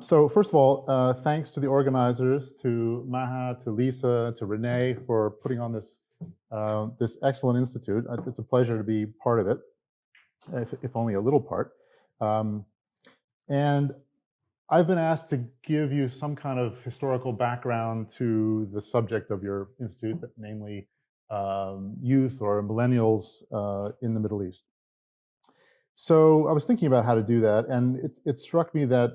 So first of all, thanks to the organizers, to Maha, to Lisa, to Renee for putting on this, this excellent institute. It's a pleasure to be part of it, if only a little part. And I've been asked to give you some kind of historical background to the subject of your institute, namely youth or millennials in the Middle East. So I was thinking about how to do that, and it struck me that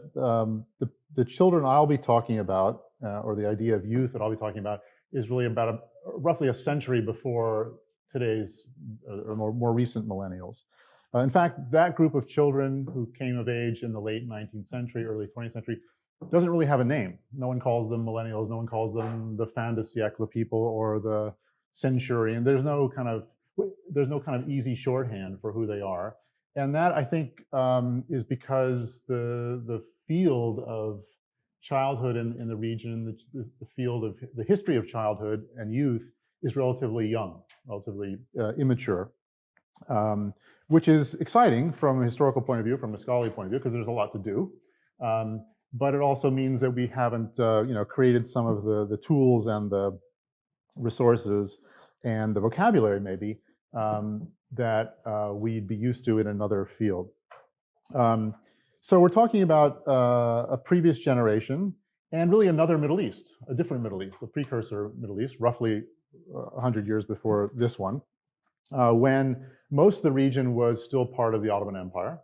the children I'll be talking about, or the idea of youth that I'll be talking about, is really about roughly a century before today's or more recent millennials. In fact, that group of children who came of age in the late 19th century, early 20th century, doesn't really have a name. No one calls them millennials. No one calls them the fin de siècle people or the centurion. There's no kind of easy shorthand for who they are. And that, I think, is because the field of childhood in the region, the field of the history of childhood and youth is relatively young, relatively immature, which is exciting from a historical point of view, from a scholarly point of view, because there's a lot to do. But it also means that we haven't created some of the tools and the resources and the vocabulary, maybe, that we'd be used to in another field. So we're talking about a previous generation and really another Middle East, a different Middle East, a precursor Middle East, roughly 100 years before this one, when most of the region was still part of the Ottoman Empire,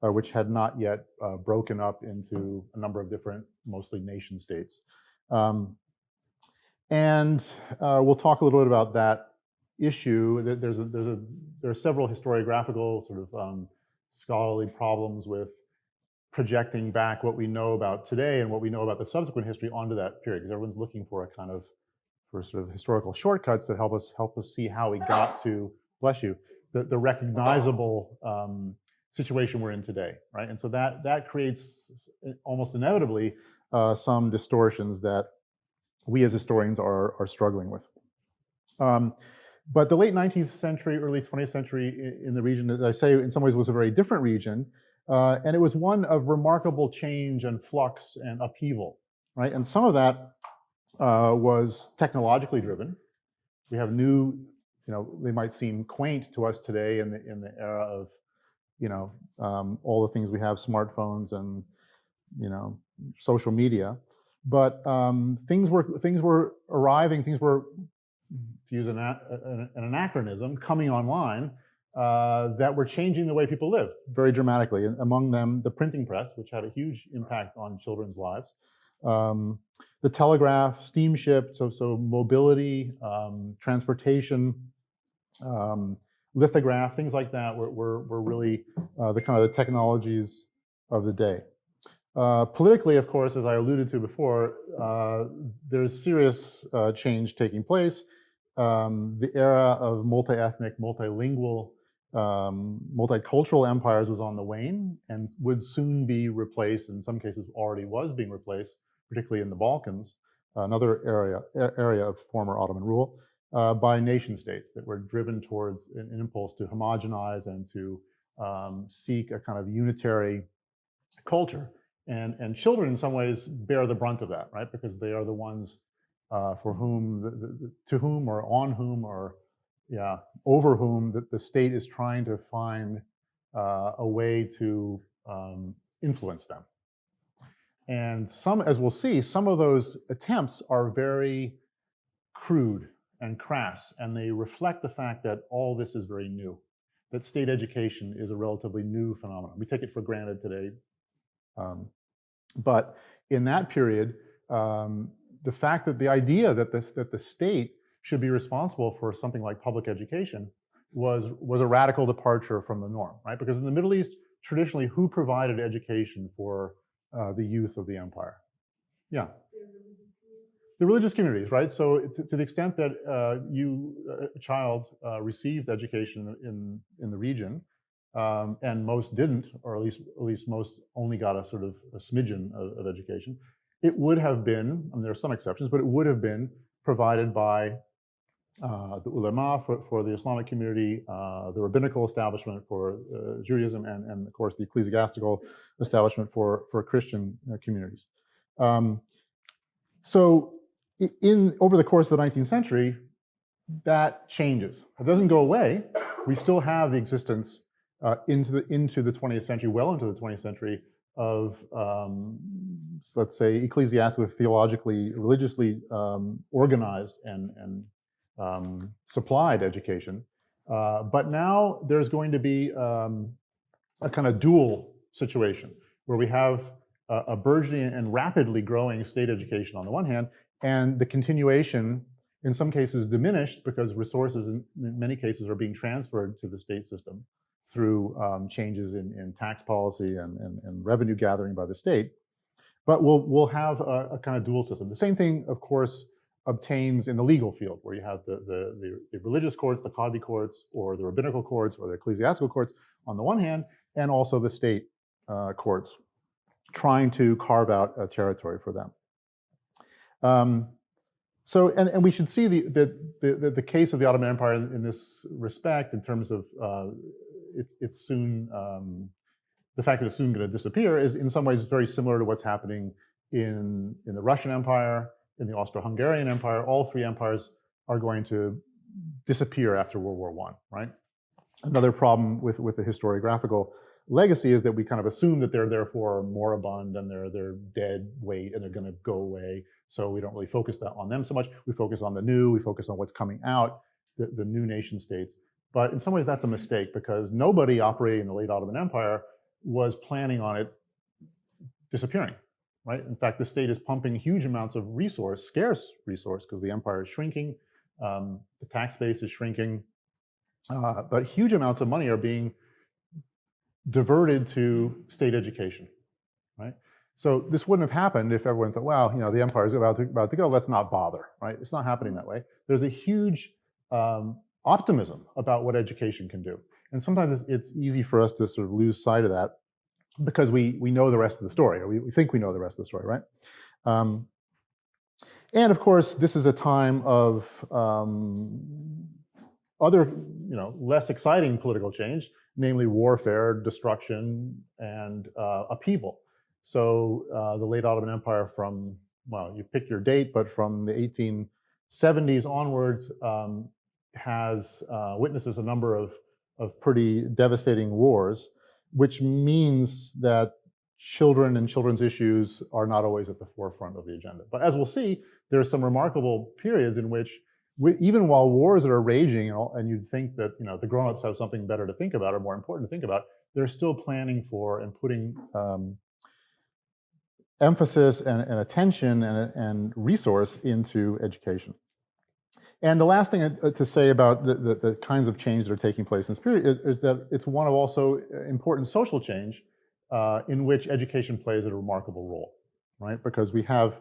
which had not yet broken up into a number of different, mostly nation states. And we'll talk a little bit about that issue. There are several historiographical sort of scholarly problems with projecting back what we know about today and what we know about the subsequent history onto that period, because everyone's looking for sort of historical shortcuts that help us see how we got to, bless you, the recognizable situation we're in today, right? And so that creates almost inevitably some distortions that we as historians are struggling with. But the late 19th century, early 20th century in the region, as I say, in some ways was a very different region. And it was one of remarkable change and flux and upheaval, right? And some of that was technologically driven. We have new, they might seem quaint to us today in the era of, all the things we have, smartphones and, social media. But things were arriving, things were, to use an anachronism, coming online that were changing the way people live very dramatically. And among them, the printing press, which had a huge impact on children's lives, the telegraph, steamship, so mobility, transportation, lithograph, things like that were really the kind of the technologies of the day. Politically, of course, as I alluded to before, there's serious change taking place. The era of multi-ethnic, multilingual, multicultural empires was on the wane and would soon be replaced, in some cases already was being replaced, particularly in the Balkans, another area of former Ottoman rule, by nation states that were driven towards an impulse to homogenize and to seek a kind of unitary culture. And children, in some ways, bear the brunt of that, right? Because they are the ones for whom, to whom, or on whom, or over whom the state is trying to find a way to influence them. And as we'll see, some of those attempts are very crude and crass, and they reflect the fact that all this is very new, that state education is a relatively new phenomenon. We take it for granted today. But in that period, the fact that the idea that the state should be responsible for something like public education was a radical departure from the norm, right? Because in the Middle East, traditionally, who provided education for the youth of the empire? Yeah. The religious communities, right? So to the extent that a child received education in the region, and most didn't, or at least most only got a sort of a smidgen of education, it would have been, I mean, there are some exceptions, but it would have been provided by the ulama for the Islamic community, the rabbinical establishment for Judaism, and of course the ecclesiastical establishment for Christian communities. So over the course of the 19th century, that changes. It doesn't go away. We still have the existence into the 20th century, well into the 20th century, of let's say ecclesiastically, theologically, religiously organized and supplied education. But now there's going to be a kind of dual situation where we have a burgeoning and rapidly growing state education on the one hand, and the continuation, in some cases diminished because resources in many cases are being transferred to the state system through changes in tax policy and revenue gathering by the state. But we'll have a kind of dual system. The same thing, of course, obtains in the legal field, where you have the religious courts, the qadi courts, or the rabbinical courts, or the ecclesiastical courts on the one hand, and also the state courts, trying to carve out a territory for them. So, and we should see the case of the Ottoman Empire in this respect, in terms of it's soon, the fact that it's soon going to disappear is in some ways very similar to what's happening in the Russian Empire, in the Austro-Hungarian Empire. All three empires are going to disappear after World War I, right? Another problem with the historiographical legacy is that we kind of assume that they're therefore moribund and they're dead weight and they're going to go away. So we don't really focus on them so much. We focus on the new, we focus on what's coming out, the new nation states. But in some ways that's a mistake, because nobody operating in the late Ottoman Empire was planning on it disappearing, right? In fact, the state is pumping huge amounts of resource, scarce resource, because the empire is shrinking, the tax base is shrinking, but huge amounts of money are being diverted to state education, right? So this wouldn't have happened if everyone thought, well, the empire is about to go, let's not bother, right? It's not happening that way. There's a huge optimism about what education can do. And sometimes it's easy for us to sort of lose sight of that because we know the rest of the story, or we think we know the rest of the story, right? And of course, this is a time of other, less exciting political change, namely warfare, destruction, and upheaval. So the late Ottoman Empire from, well, you pick your date, but from the 1870s onwards witnesses a number of pretty devastating wars, which means that children and children's issues are not always at the forefront of the agenda. But as we'll see, there are some remarkable periods in which, even while wars are raging, and you'd think that the grown-ups have something better to think about or more important to think about, they're still planning for and putting emphasis and attention and resource into education. And the last thing to say about the kinds of change that are taking place in this period is that it's one of also important social change in which education plays a remarkable role, right? Because we have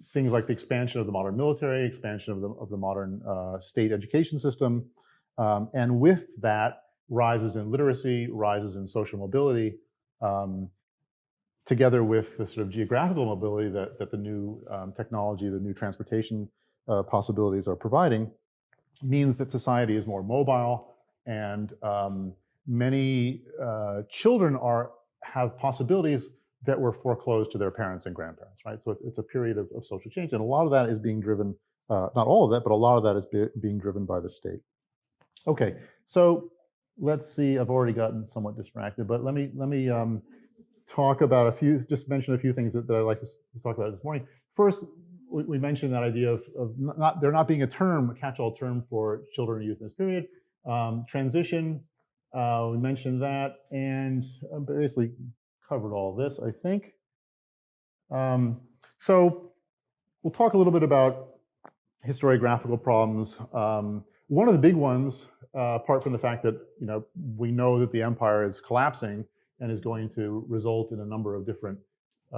things like the expansion of the modern military, expansion of the modern state education system, and with that, rises in literacy, rises in social mobility, together with the sort of geographical mobility that the new technology, the new transportation possibilities are providing, means that society is more mobile, and many children have possibilities that were foreclosed to their parents and grandparents, right? So it's a period of social change, and a lot of that is being driven, not all of that, but a lot of that is being driven by the state. Okay, so let's see. I've already gotten somewhat distracted, but let me talk about just mention a few things that I'd like to talk about this morning. First, we mentioned that idea of there not being a catch-all term for children and youth in this period. Transition, we mentioned that, and basically covered all of this, I think. So we'll talk a little bit about historiographical problems. One of the big ones, apart from the fact that we know that the empire is collapsing and is going to result in a number of different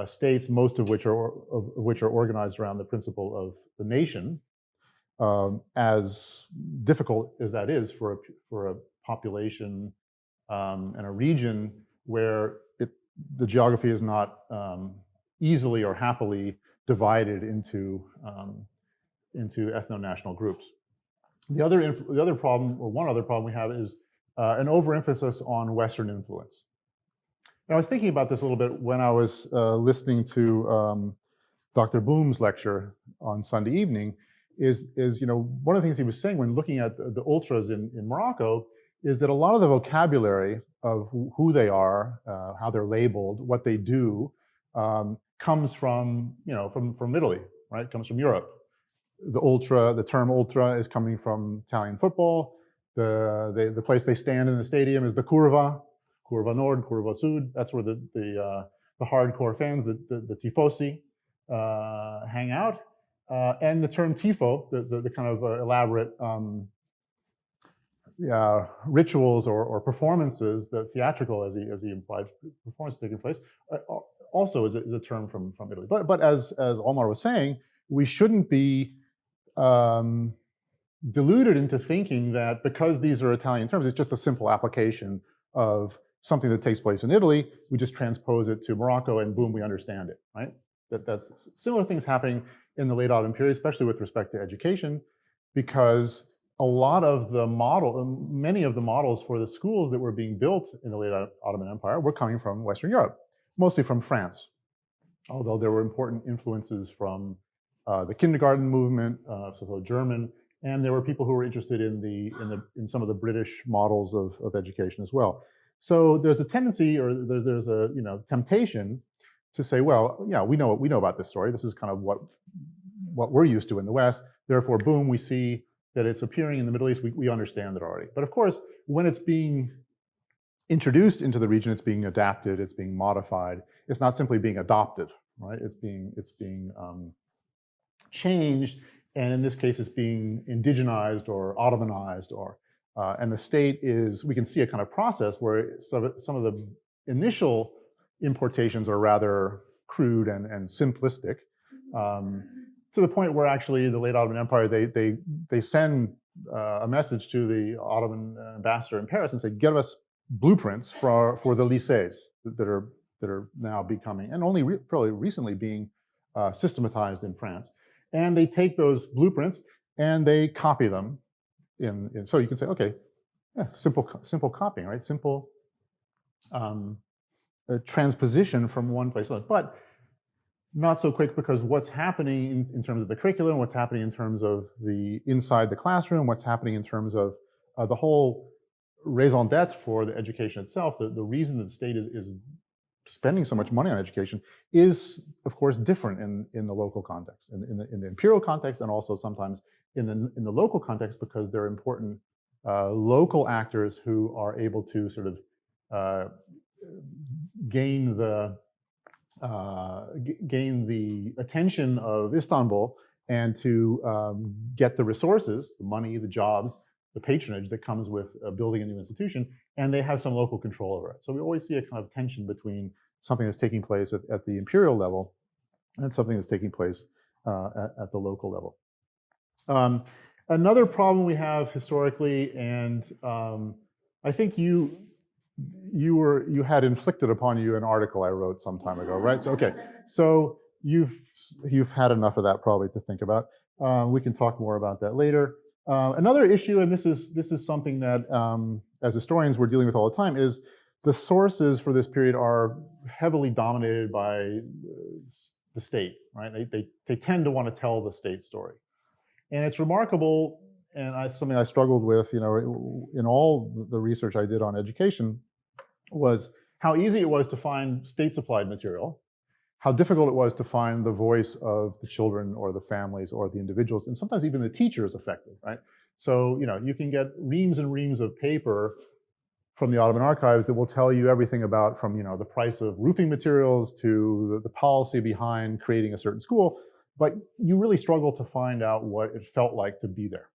states, most of which are organized around the principle of the nation, as difficult as that is for a population and a region where the geography is not easily or happily divided into ethno-national groups. The other problem, or one other problem we have, is an overemphasis on Western influence. And I was thinking about this a little bit when I was listening to Dr. Boom's lecture on Sunday evening. Is one of the things he was saying when looking at the ultras in Morocco is that a lot of the vocabulary of who they are, how they're labeled, what they do, comes from from Italy, right? It comes from Europe. The term ultra is coming from Italian football. The place they stand in the stadium is the Curva Nord, Curva Sud. That's where the hardcore fans, the tifosi, hang out. And the term tifo, the kind of elaborate rituals or performances, the theatrical, as he implied, performance taking place, also is a term from Italy. But as Omar was saying, we shouldn't be deluded into thinking that because these are Italian terms, it's just a simple application of something that takes place in Italy. We just transpose it to Morocco, and boom, we understand it, right? That's similar things happening in the late Ottoman period, especially with respect to education, because a lot of many of the models for the schools that were being built in the late Ottoman Empire were coming from Western Europe, mostly from France, although there were important influences from the kindergarten movement, so German, and there were people who were interested in some of the British models of education as well. So there's a tendency, or there's a temptation to say, well, we know about this story. This is kind of what we're used to in the West. Therefore, boom, we see that it's appearing in the Middle East. We understand it already. But of course, when it's being introduced into the region, it's being adapted, it's being modified. It's not simply being adopted, right? It's being changed, and in this case, it's being indigenized or Ottomanized, and the state is. We can see a kind of process where some of the initial importations are rather crude and simplistic, to the point where actually the late Ottoman Empire, they send a message to the Ottoman ambassador in Paris and say, give us blueprints for the lycées that are now becoming, and only fairly recently being systematized in France. And they take those blueprints and they copy them so you can say, okay, yeah, simple copying, right? Simple transposition from one place to another. But not so quick, because what's happening in terms of the curriculum, what's happening in terms of inside the classroom, what's happening in terms of the whole raison d'etre for the education itself, the reason that the state is spending so much money on education is, of course, different in the local context, in the imperial context, and also sometimes in the local context, because they're important local actors who are able to sort of gain the attention of Istanbul, and to get the resources, the money, the jobs, the patronage that comes with building a new institution, and they have some local control over it. So we always see a kind of tension between something that's taking place at the imperial level and something that's taking place at the local level. Another problem we have historically, and I think you had inflicted upon you an article I wrote some time ago, right? So okay, so you've had enough of that probably to think about. We can talk more about that later. Another issue, and this is something that as historians we're dealing with all the time, is the sources for this period are heavily dominated by the state, right? They tend to want to tell the state story, and it's remarkable. And something I struggled with, in all the research I did on education, was how easy it was to find state-supplied material, how difficult it was to find the voice of the children or the families or the individuals, and sometimes even the teachers affected, right? So, you can get reams and reams of paper from the Ottoman archives that will tell you everything about, from the price of roofing materials to the policy behind creating a certain school, but you really struggle to find out what it felt like to be there.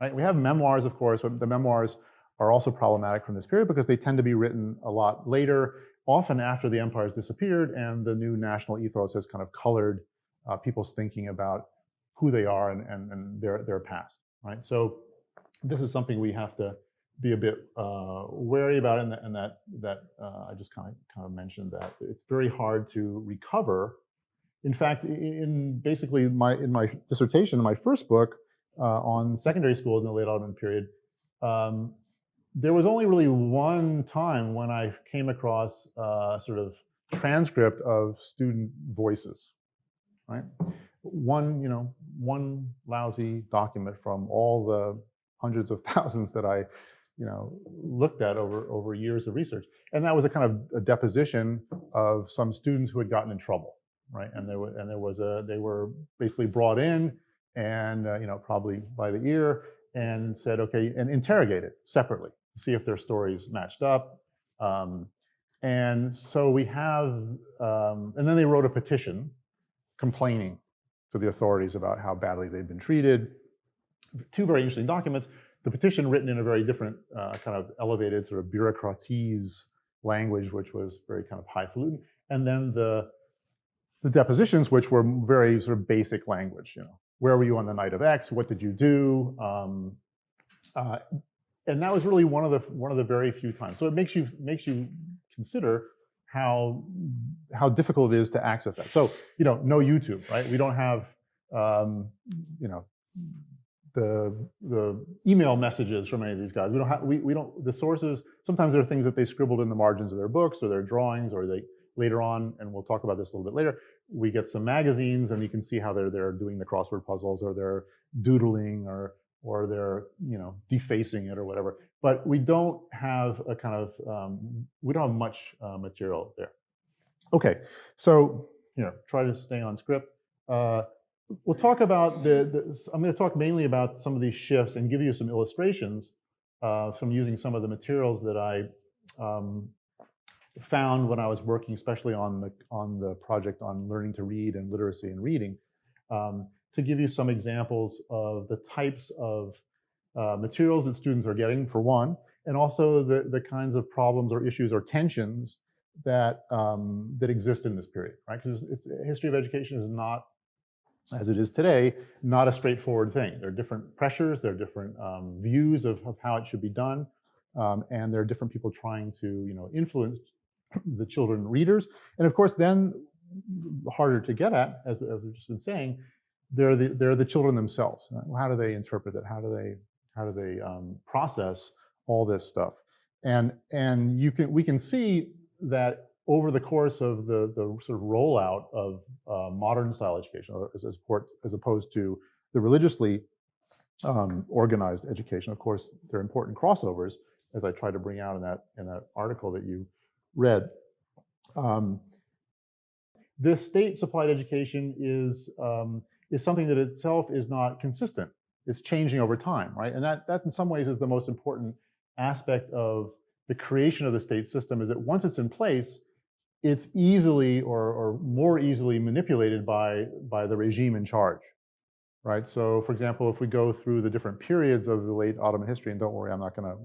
Right? We have memoirs, of course, but the memoirs are also problematic from this period because they tend to be written a lot later, often after the empire's disappeared and the new national ethos has kind of colored people's thinking about who they are and their past. Right? So this is something we have to be a bit wary about, and that I just kind of mentioned that it's very hard to recover In fact, basically in my dissertation, in my first book on secondary schools in the late Ottoman period, there was only really one time when I came across sort of transcript of student voices, right? One lousy document from all the hundreds of thousands that I, looked at over years of research, and that was a kind of a deposition of some students who had gotten in trouble, right? And they were basically brought in and probably by the ear and said, okay, and interrogated separately to see if their stories matched up. And so we have, and then they wrote a petition complaining to the authorities about how badly they've been treated. Two very interesting documents. The petition written in a very different kind of elevated sort of bureaucratese language, which was very kind of highfalutin. And then the depositions, which were very sort of basic language. Where were you on the night of X? What did you do? And that was really one of the very few times. So it makes you consider how difficult it is to access that. So no YouTube, right? We don't have the email messages from any of these guys. We don't the sources. Sometimes there are things that they scribbled in the margins of their books or their drawings, or they later on, and we'll talk about this a little bit later. We get some magazines, and you can see how they're doing the crossword puzzles, or they're doodling, or they're defacing it or whatever. But we don't have a kind of we don't have much material there. Okay, so try to stay on script. We'll talk about I'm going to talk mainly about some of these shifts and give you some illustrations from using some of the materials that I found when I was working, especially on the project on learning to read and literacy and reading, to give you some examples of the types of materials that students are getting, for one, and also the kinds of problems or issues or tensions that exist in this period, right? Because history of education is not, as it is today, not a straightforward thing. There are different pressures, there are different views of how it should be done, and there are different people trying to influence the children readers. And of course, then harder to get at, as we've just been saying, they're the children themselves. Right? How do they interpret it? How do they process all this stuff? And we can see that over the course of the sort of rollout of modern style education, as opposed to the religiously organized education. Of course, there are important crossovers, as I try to bring out in that article that you read. This state-supplied education is something that itself is not consistent. It's changing over time, right? And that in some ways is the most important aspect of the creation of the state system, is that once it's in place, it's easily or more easily manipulated by the regime in charge, right? So, for example, if we go through the different periods of the late Ottoman history, and don't worry, I'm not going to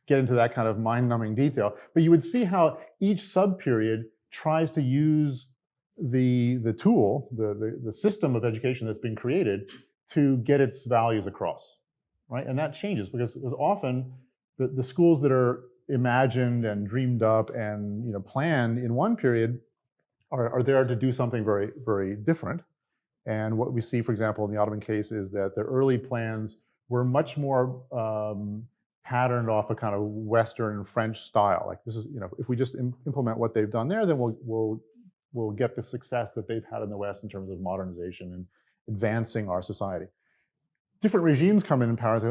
get into that kind of mind-numbing detail, but you would see how each sub-period tries to use the tool, the system of education that's been created to get its values across, right? And that changes because often the schools that are imagined and dreamed up and planned in one period are there to do something very, very different. And what we see, for example, in the Ottoman case, is that the early plans were much more patterned off a kind of Western French style. Like this is, if we just implement what they've done there, then we'll get the success that they've had in the West in terms of modernization and advancing our society. Different regimes come in power and say,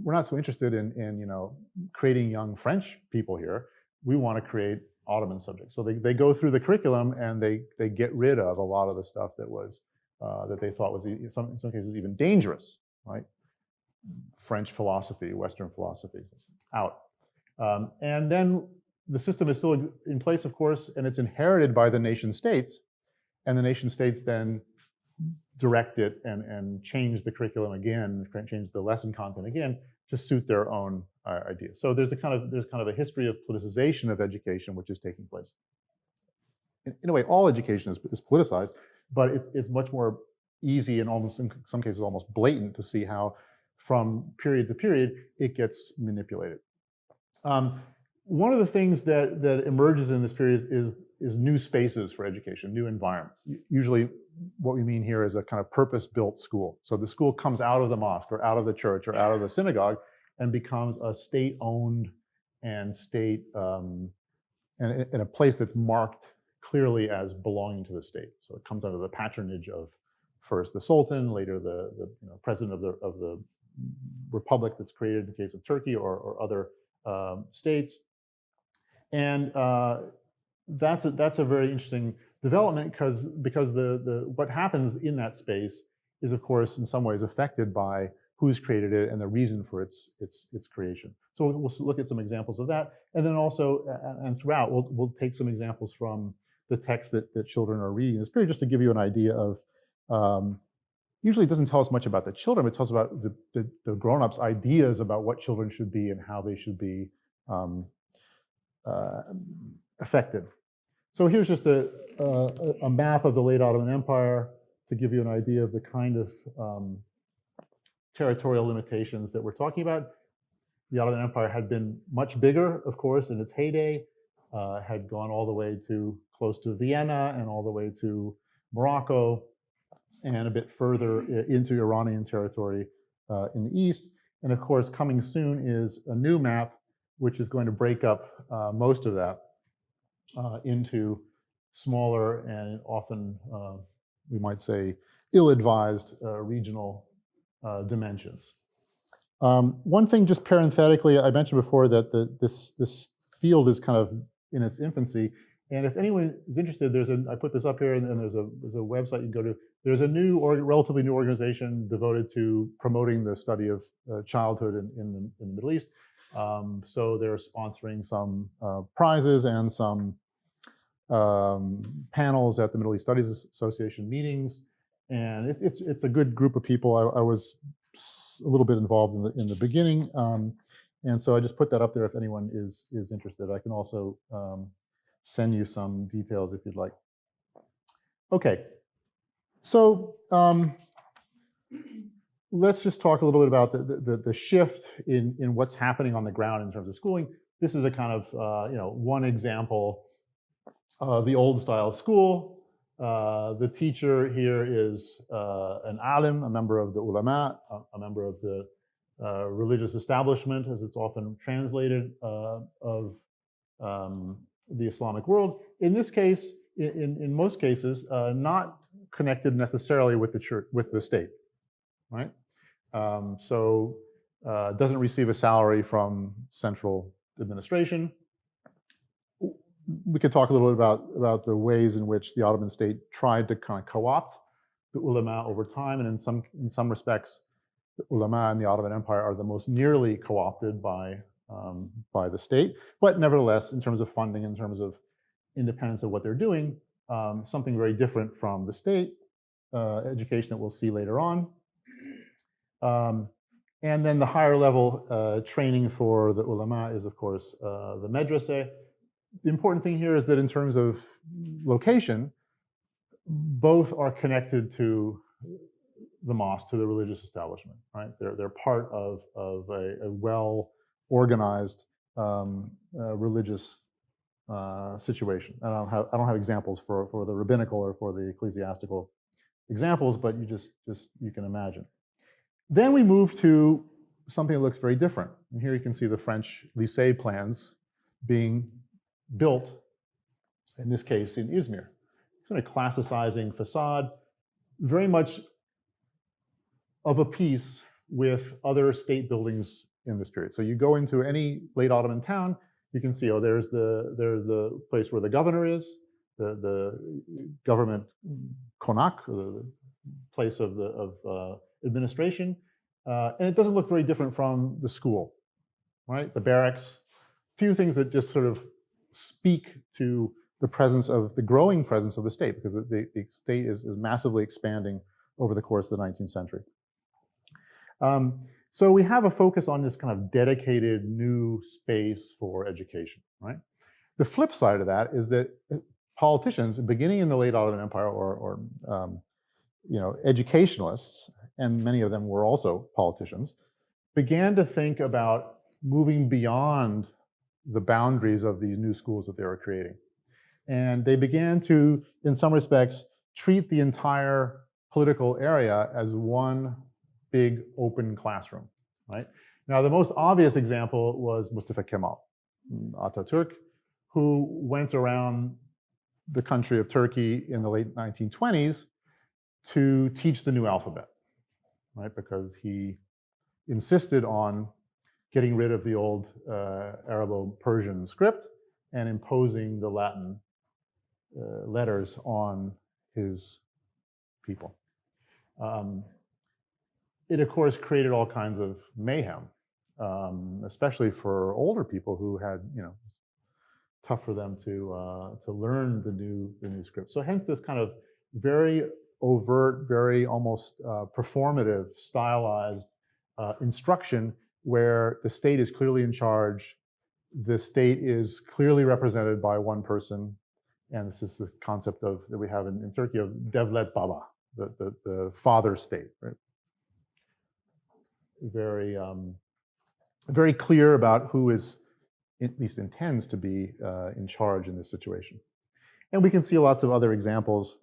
we're not so interested in creating young French people here. We want to create Ottoman subjects. So they go through the curriculum and they get rid of a lot of the stuff that was that they thought was in some cases even dangerous, right? French philosophy, Western philosophy, out. And then the system is still in place, of course, and it's inherited by the nation states, and the nation states then direct it and change the curriculum again, change the lesson content again to suit their own ideas. So there's kind of a history of politicization of education which is taking place. In a way, all education is politicized, but it's much more easy and almost in some cases almost blatant to see how from period to period it gets manipulated. one of the things that emerges in this period is new spaces for education, new environments. Usually what we mean here is a kind of purpose-built school. So the school comes out of the mosque or out of the church or out of the synagogue and becomes a state-owned and and a place that's marked clearly as belonging to the state. So it comes under the patronage of first the Sultan, later the president of the republic that's created in the case of Turkey or other states. And that's a very interesting development because what happens in that space is, of course, in some ways affected by who's created it and the reason for its creation. So we'll look at some examples of that, and then also and throughout we'll take some examples from the text that children are reading in this period, just to give you an idea of. Usually it doesn't tell us much about the children, but it tells about the grown-ups' ideas about what children should be and how they should be affected. So here's just a map of the late Ottoman Empire to give you an idea of the kind of territorial limitations that we're talking about. The Ottoman Empire had been much bigger, of course, in its heyday, had gone all the way to close to Vienna and all the way to Morocco, and a bit further into Iranian territory in the east. And of course, coming soon is a new map, which is going to break up most of that into smaller and often, we might say, ill-advised regional dimensions. One thing, just parenthetically, I mentioned before that this field is kind of in its infancy. And if anyone is interested, I put this up here, and there's a website you can go to. There's a relatively new organization devoted to promoting the study of childhood in the Middle East. So they're sponsoring some prizes and some panels at the Middle East Studies Association meetings, and it's a good group of people. I was a little bit involved in the beginning, and so I just put that up there if anyone is interested. I can also send you some details if you'd like. Okay, so let's just talk a little bit about the shift in what's happening on the ground in terms of schooling. This is a kind of one example of the old style school. The teacher here is an alim, a member of the ulama, a member of the religious establishment, as it's often translated, of the Islamic world. In this case, in most cases, not connected necessarily with the church, with the state, right? So doesn't receive a salary from central administration. We could talk a little bit about the ways in which the Ottoman state tried to kind of co-opt the ulama over time, and in some respects, the ulama in the Ottoman Empire are the most nearly co-opted by the state. But nevertheless, in terms of funding, in terms of independence of what they're doing, something very different from the state education that we'll see later on. And then the higher level training for the ulama is, of course, the medrese. The important thing here is that in terms of location, both are connected to the mosque, to the religious establishment, right? They're part of a well-organized religious situation. I don't have examples for the rabbinical or for the ecclesiastical examples, but you can imagine. Then we move to something that looks very different. And here you can see the French lycée plans being built, in this case, in Izmir. Sort of classicizing facade, very much of a piece with other state buildings in this period. So you go into any late Ottoman town, you can see, oh, there's the place where the governor is, the government konak, the place of administration, and it doesn't look very different from the school, right? The barracks, few things that just sort of speak to the growing presence of the state, because the state is massively expanding over the course of the 19th century. So we have a focus on this kind of dedicated new space for education, right? The flip side of that is that politicians, beginning in the late Ottoman Empire, or educationalists, and many of them were also politicians, began to think about moving beyond the boundaries of these new schools that they were creating. And they began to, in some respects, treat the entire political area as one big open classroom, right? Now, the most obvious example was Mustafa Kemal Atatürk, who went around the country of Turkey in the late 1920s to teach the new alphabet, right? Because he insisted on getting rid of the old Arabo-Persian script and imposing the Latin letters on his people. It, of course, created all kinds of mayhem, especially for older people who had, tough for them to learn the new script. So hence this kind of very overt, very almost performative, stylized instruction where the state is clearly in charge, the state is clearly represented by one person, and this is the concept of that we have in Turkey of devlet baba, the father state, right? Very, very clear about who is, at least intends to be in charge in this situation. And we can see lots of other examples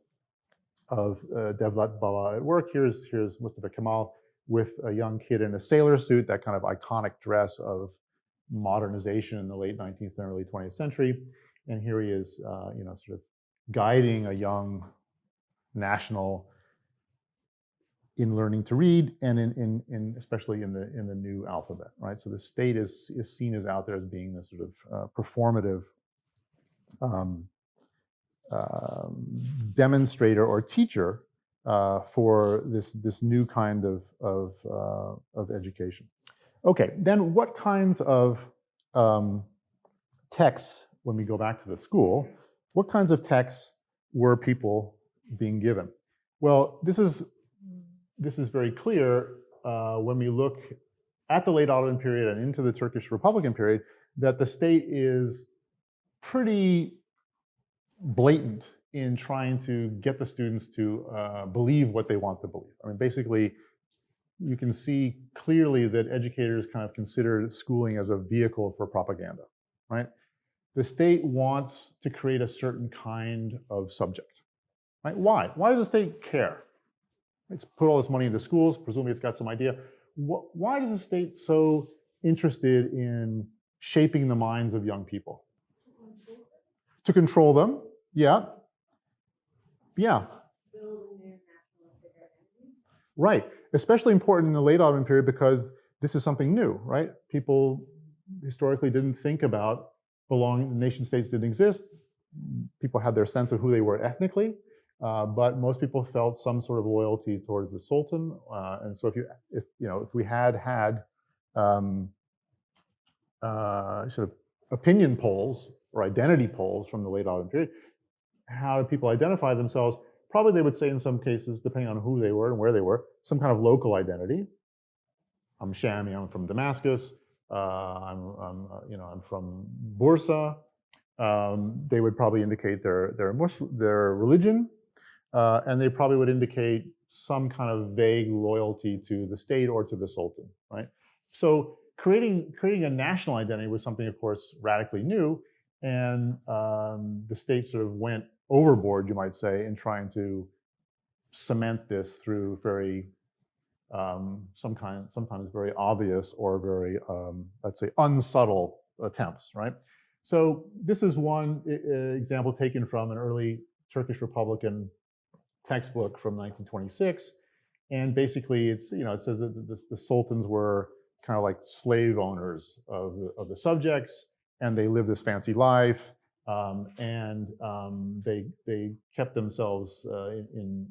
of devlet baba at work. Here's Mustafa Kemal with a young kid in a sailor suit, that kind of iconic dress of modernization in the late 19th and early 20th century. And here he is, sort of guiding a young national in learning to read, and especially in the new alphabet, right? So the state is seen as out there as being this sort of performative demonstrator or teacher for this new kind of education. Okay, then what kinds of texts, when we go back to the school, what kinds of texts were people being given? Well, this is very clear when we look at the late Ottoman period and into the Turkish Republican period, that the state is pretty blatant in trying to get the students to believe what they want to believe. I mean, basically, you can see clearly that educators kind of consider schooling as a vehicle for propaganda, right? The state wants to create a certain kind of subject, right? Why? Why does the state care? It's put all this money into schools, presumably it's got some idea. Why is the state so interested in shaping the minds of young people? To control them, yeah. Yeah. Right, especially important in the late Ottoman period because this is something new, right? People historically didn't think about belonging, nation states didn't exist. People had their sense of who they were ethnically. But most people felt some sort of loyalty towards the Sultan, and so if we had sort of opinion polls or identity polls from the late Ottoman period, how did people identify themselves? Probably they would say in some cases, depending on who they were and where they were, some kind of local identity. I'm Shami, I'm from Damascus. I'm from Bursa. They would probably indicate their religion. And they probably would indicate some kind of vague loyalty to the state or to the Sultan, right? So creating a national identity was something, of course, radically new, and the state sort of went overboard, you might say, in trying to cement this through very sometimes very obvious or very let's say unsubtle attempts, right? So this is one example taken from an early Turkish Republican textbook from 1926, and basically it says that the sultans were kind of like slave owners of the subjects, and they lived this fancy life, and they kept themselves in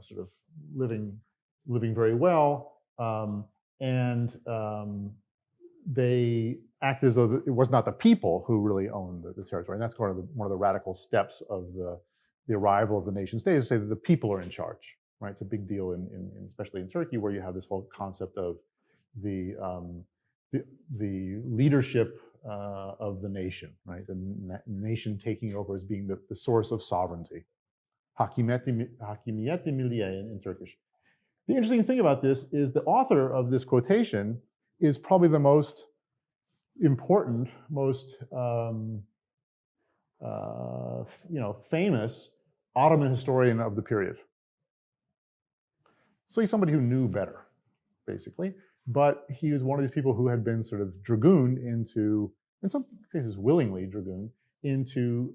sort of living very well, and they act as though it was not the people who really owned the territory, and that's one of the radical steps of the arrival of the nation state, is to say that the people are in charge, right? It's a big deal especially in Turkey, where you have this whole concept of the leadership of the nation, right? The nation taking over as being the source of sovereignty. Hakimiyeti milliye in Turkish. The interesting thing about this is the author of this quotation is probably the most important, most famous Ottoman historian of the period. So he's somebody who knew better, basically. But he was one of these people who had been sort of dragooned into, in some cases willingly dragooned, into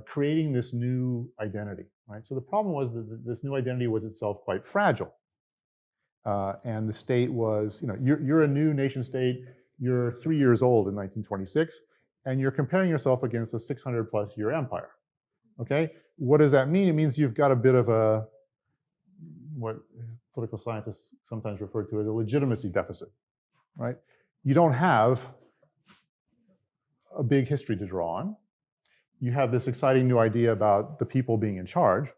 creating this new identity, right? So the problem was that this new identity was itself quite fragile. And the state was, you're a new nation state, you're 3 years old in 1926, and you're comparing yourself against a 600 plus year empire, okay? What does that mean? It means you've got a bit of a, what political scientists sometimes refer to as a legitimacy deficit, right? You don't have a big history to draw on. You have this exciting new idea about the people being in charge,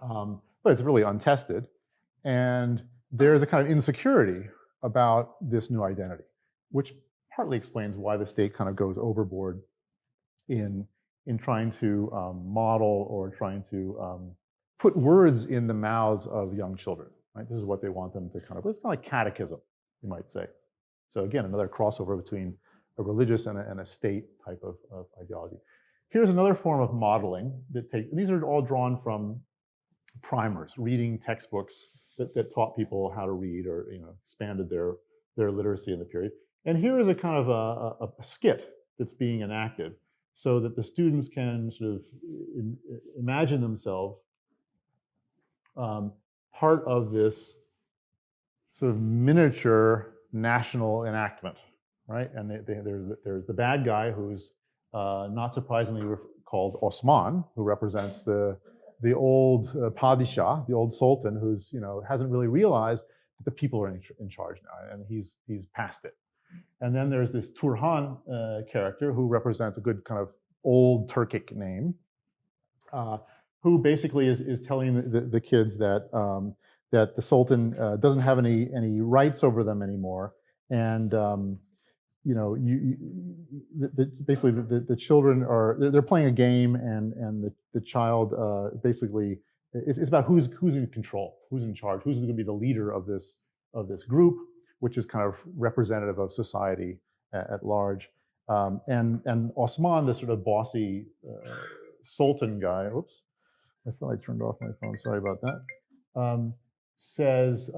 but it's really untested. And there's a kind of insecurity about this new identity, which partly explains why the state kind of goes overboard in trying to model or trying to put words in the mouths of young children, right? This is what they want them to kind of, it's kind of like catechism, you might say. So again, another crossover between a religious and a state type of ideology. Here's another form of modeling that these are all drawn from primers, reading textbooks that taught people how to read or expanded their literacy in the period. And here is a kind of a skit that's being enacted so that the students can sort of imagine themselves part of this sort of miniature national enactment, right? And there's the bad guy who's not surprisingly called Osman, who represents the old Padishah, the old Sultan, who's hasn't really realized that the people are in charge now, and he's past it. And then there's this Turhan character who represents a good kind of old Turkic name, who basically is telling the kids that that the Sultan doesn't have any rights over them anymore, and basically the children they're playing a game, and the child basically it's about who's in control, who's in charge, who's going to be the leader of this group, which is kind of representative of society at large. And Osman, the sort of bossy Sultan guy, oops, I thought I turned off my phone, sorry about that, says,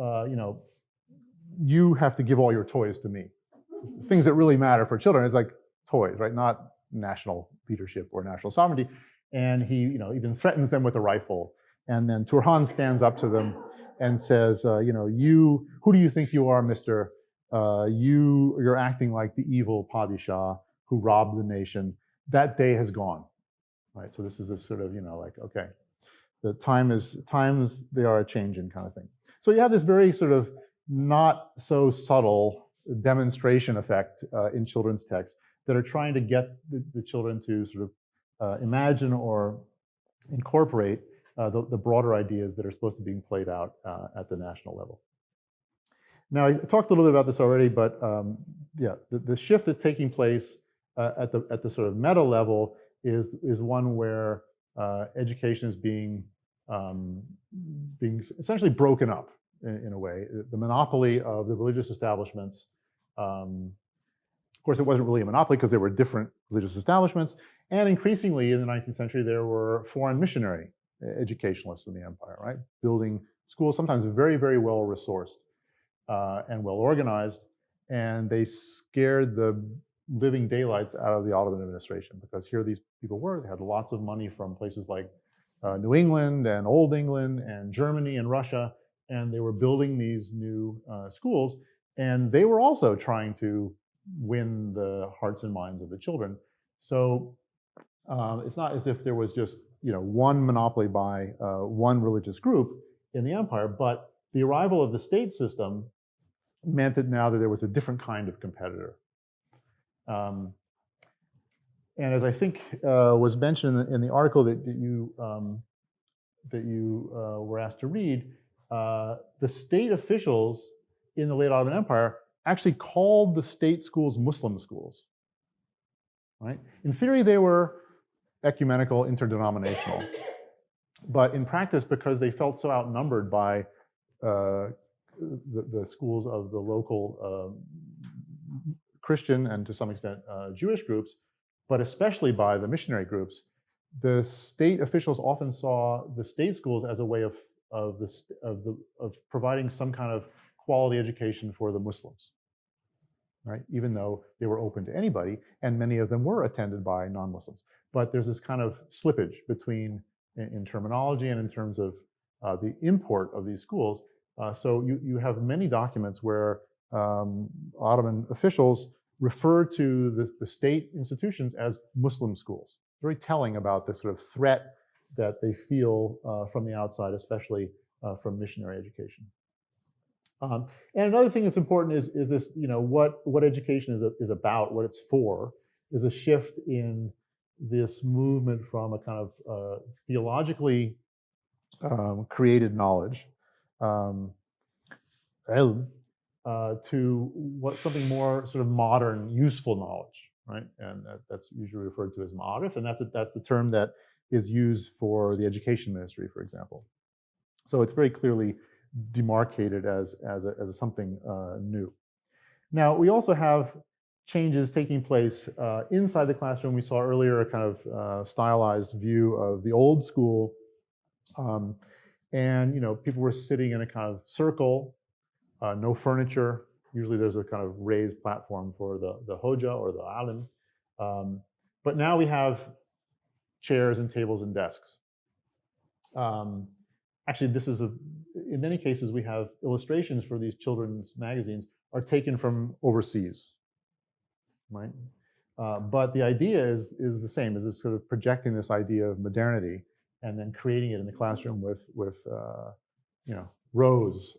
you have to give all your toys to me. Things that really matter for children is like toys, right? Not national leadership or national sovereignty. And he, even threatens them with a rifle. And then Turhan stands up to them and says, who do you think you are, mister? You're acting like the evil Padishah who robbed the nation. That day has gone, right? So this is a sort of, like, okay, the times they are a-changing kind of thing. So you have this very sort of not so subtle demonstration effect in children's texts that are trying to get the children to sort of imagine or incorporate the broader ideas that are supposed to be played out at the national level. Now, I talked a little bit about this already, but yeah, the shift that's taking place at the sort of meta level is one where education is being essentially broken up in a way. The monopoly of the religious establishments, of course, it wasn't really a monopoly because there were different religious establishments, and increasingly in the 19th century, there were foreign missionary educationalists in the empire, right? Building schools, sometimes very, very well resourced and well organized, and they scared the living daylights out of the Ottoman administration, because here these people were, they had lots of money from places like New England and Old England and Germany and Russia, and they were building these new schools, and they were also trying to win the hearts and minds of the children. So it's not as if there was just one monopoly by one religious group in the empire, but the arrival of the state system meant that now that there was a different kind of competitor. And as I think was mentioned in the article that you were asked to read, the state officials in the late Ottoman Empire actually called the state schools Muslim schools. Right? In theory, they were ecumenical, interdenominational, but in practice, because they felt so outnumbered by the schools of the local Christian and to some extent Jewish groups, but especially by the missionary groups, the state officials often saw the state schools as a way of providing some kind of quality education for the Muslims, right? Even though they were open to anybody, and many of them were attended by non-Muslims. But there's this kind of slippage between in terminology and in terms of the import of these schools. So you have many documents where Ottoman officials refer to the state institutions as Muslim schools. Very telling about the sort of threat that they feel from the outside, especially from missionary education. And another thing that's important is this, what education is about, what it's for, is a shift in this movement from a kind of theologically created knowledge, to something more sort of modern, useful knowledge, right? And that's usually referred to as ma'arif, and that's the term that is used for the education ministry, for example. So it's very clearly demarcated as something new. Now, we also have changes taking place inside the classroom. We saw earlier a kind of stylized view of the old school. And people were sitting in a kind of circle, no furniture. Usually there's a kind of raised platform for the hoja or the alim. But now we have chairs and tables and desks. Actually, in many cases, we have illustrations for these children's magazines are taken from overseas, right? But the idea is the same, is sort of projecting this idea of modernity and then creating it in the classroom with rows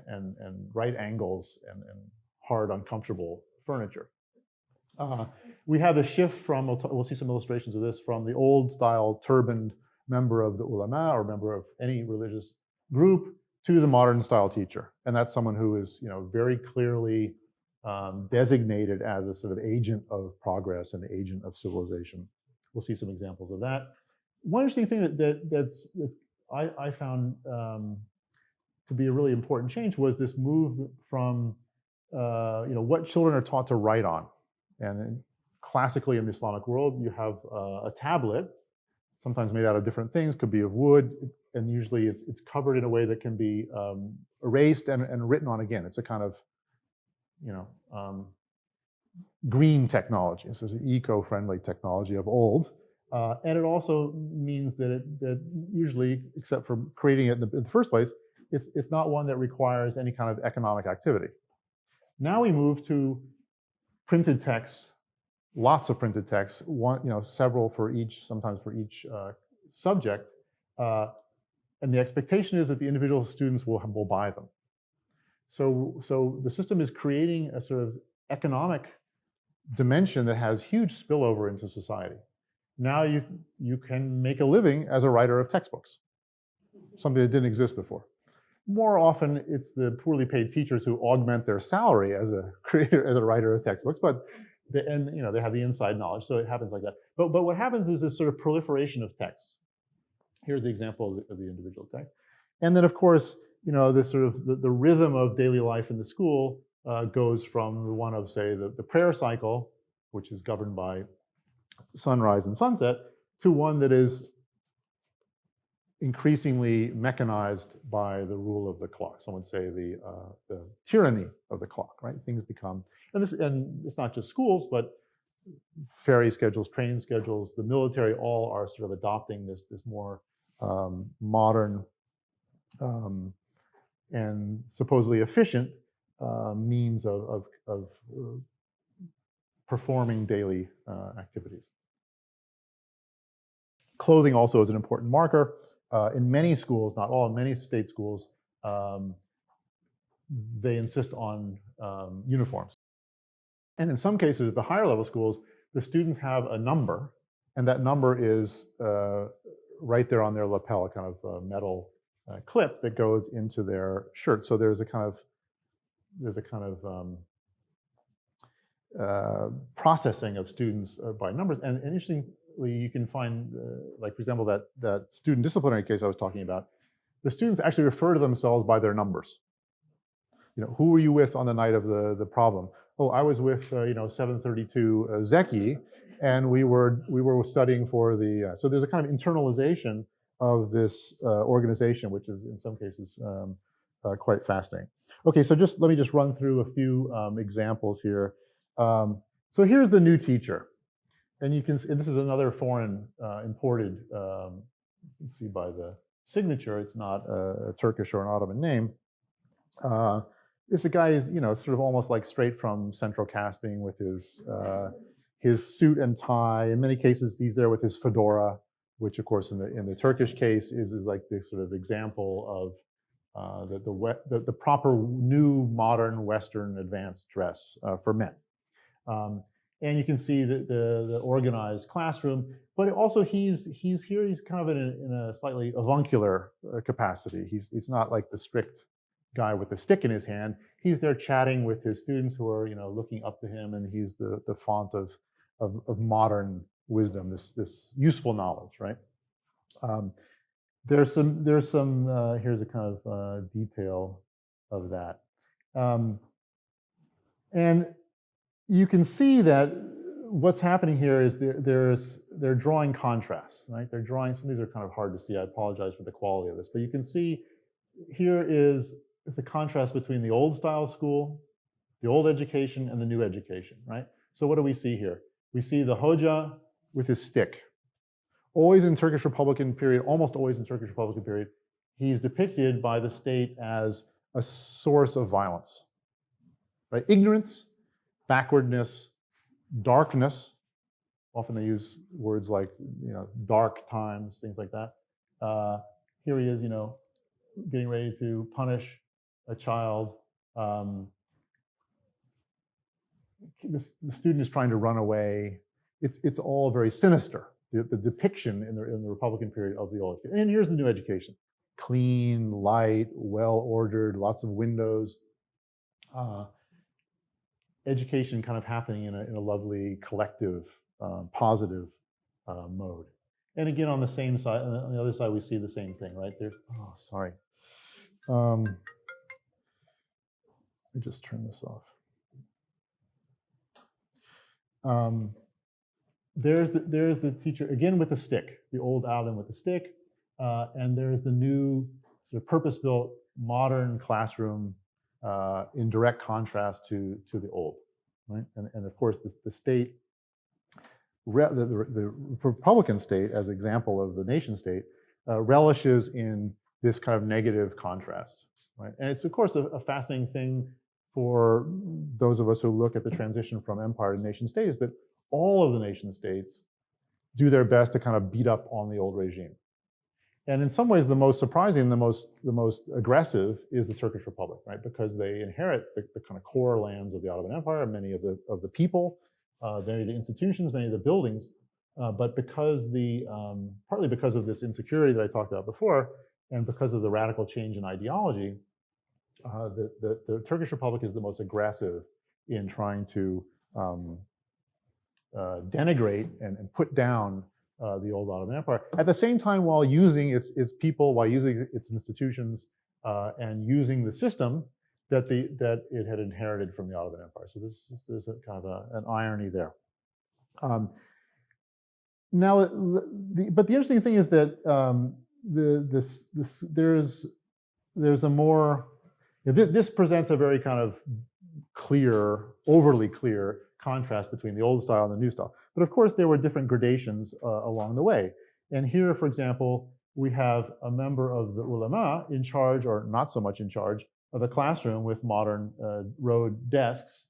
and right angles and hard, uncomfortable furniture. We have a shift from, we'll see some illustrations of this, from the old style turbaned member of the ulama or member of any religious group to the modern style teacher. And that's someone who is very clearly designated as a sort of agent of progress and agent of civilization. We'll see some examples of that. One interesting thing that's I found to be a really important change was this move from what children are taught to write on. And classically in the Islamic world, you have a tablet, sometimes made out of different things, could be of wood, and usually it's covered in a way that can be erased and written on again. It's a kind of green technology. So it's an eco-friendly technology of old. And it also means that usually, except for creating it in the first place, it's not one that requires any kind of economic activity. Now we move to printed texts, lots of printed texts, several for each, sometimes for each subject. And the expectation is that the individual students will buy them. So the system is creating a sort of economic dimension that has huge spillover into society. Now you can make a living as a writer of textbooks, something that didn't exist before. More often, it's the poorly paid teachers who augment their salary as a creator, as a writer of textbooks, but they have the inside knowledge, so it happens like that. But what happens is this sort of proliferation of texts. Here's the example of the individual text, and then of course, this sort of the rhythm of daily life in the school goes from the one of, say, the prayer cycle, which is governed by sunrise and sunset, to one that is increasingly mechanized by the rule of the clock. Some would say the tyranny of the clock, right? Things become, and it's not just schools, but ferry schedules, train schedules, the military, all are sort of adopting this more modern and supposedly efficient means of performing daily activities. Clothing also is an important marker. In many schools, not all, in many state schools, they insist on uniforms. And in some cases, at the higher level schools, the students have a number, and that number is right there on their lapel, a kind of metal clip that goes into their shirt. So there's a kind of processing of students by numbers. And interestingly, you can find, like, for example, that student disciplinary case I was talking about, the students actually refer to themselves by their numbers. Who were you with on the night of the problem? oh, I was with 732 Zeki, and we were studying for the. So there's a kind of internalization of this organization, which is in some cases quite fascinating. Okay, so let me just run through a few examples here. So here's the new teacher, and you can see this is another foreign imported. You can see by the signature, it's not a Turkish or an Ottoman name. This guy is, sort of almost like straight from central casting with his suit and tie. In many cases, he's there with his fedora, which, of course, in the Turkish case is like the sort of example of the proper new modern Western advanced dress for men. And you can see the organized classroom, but also he's here. He's kind of in a slightly avuncular capacity. He's not like the strict guy with a stick in his hand. He's there chatting with his students who are looking up to him, and he's the font of modern wisdom, this useful knowledge, right? Here's a kind of detail of that, and you can see that what's happening here is they're drawing contrasts, right? They're drawing. Some of these are kind of hard to see. I apologize for the quality of this, but you can see here is the contrast between the old style school, the old education, and the new education, right? So what do we see here? We see the Hoja with his stick. Always in Turkish Republican period, almost always in Turkish Republican period, he's depicted by the state as a source of violence, right? Ignorance, backwardness, darkness. Often they use words like, dark times, things like that. Here he is, getting ready to punish a child. The student is trying to run away. It's all very sinister. The depiction in the Republican period of the old. And here's the new education: clean, light, well ordered, lots of windows. Education kind of happening in a lovely collective, positive mode. And again, on the same side, on the other side, we see the same thing, right? There's, oh, sorry. Let me just turn this off. There's the teacher, again with a stick, the old Alim with the stick, and there's the new sort of purpose-built modern classroom in direct contrast to the old, right? And of course, the state, the Republican state, as example of the nation state, relishes in this kind of negative contrast, right? And it's, of course, a fascinating thing for those of us who look at the transition from empire to nation state is that all of the nation states do their best to kind of beat up on the old regime. And in some ways, the most surprising, the most aggressive is the Turkish Republic, right? Because they inherit the kind of core lands of the Ottoman Empire, many of the people, many of the institutions, many of the buildings, but because partly because of this insecurity that I talked about before, and because of the radical change in ideology, the Turkish Republic is the most aggressive in trying to denigrate and put down the old Ottoman Empire. At the same time, while using its people, while using its institutions, and using the system that it had inherited from the Ottoman Empire. So there's a kind of an irony there. Now, but the interesting thing is that there's a more, this presents a very kind of clear, overly clear contrast between the old style and the new style. But of course, there were different gradations along the way. And here, for example, we have a member of the ulama in charge, or not so much in charge, of a classroom with modern road desks.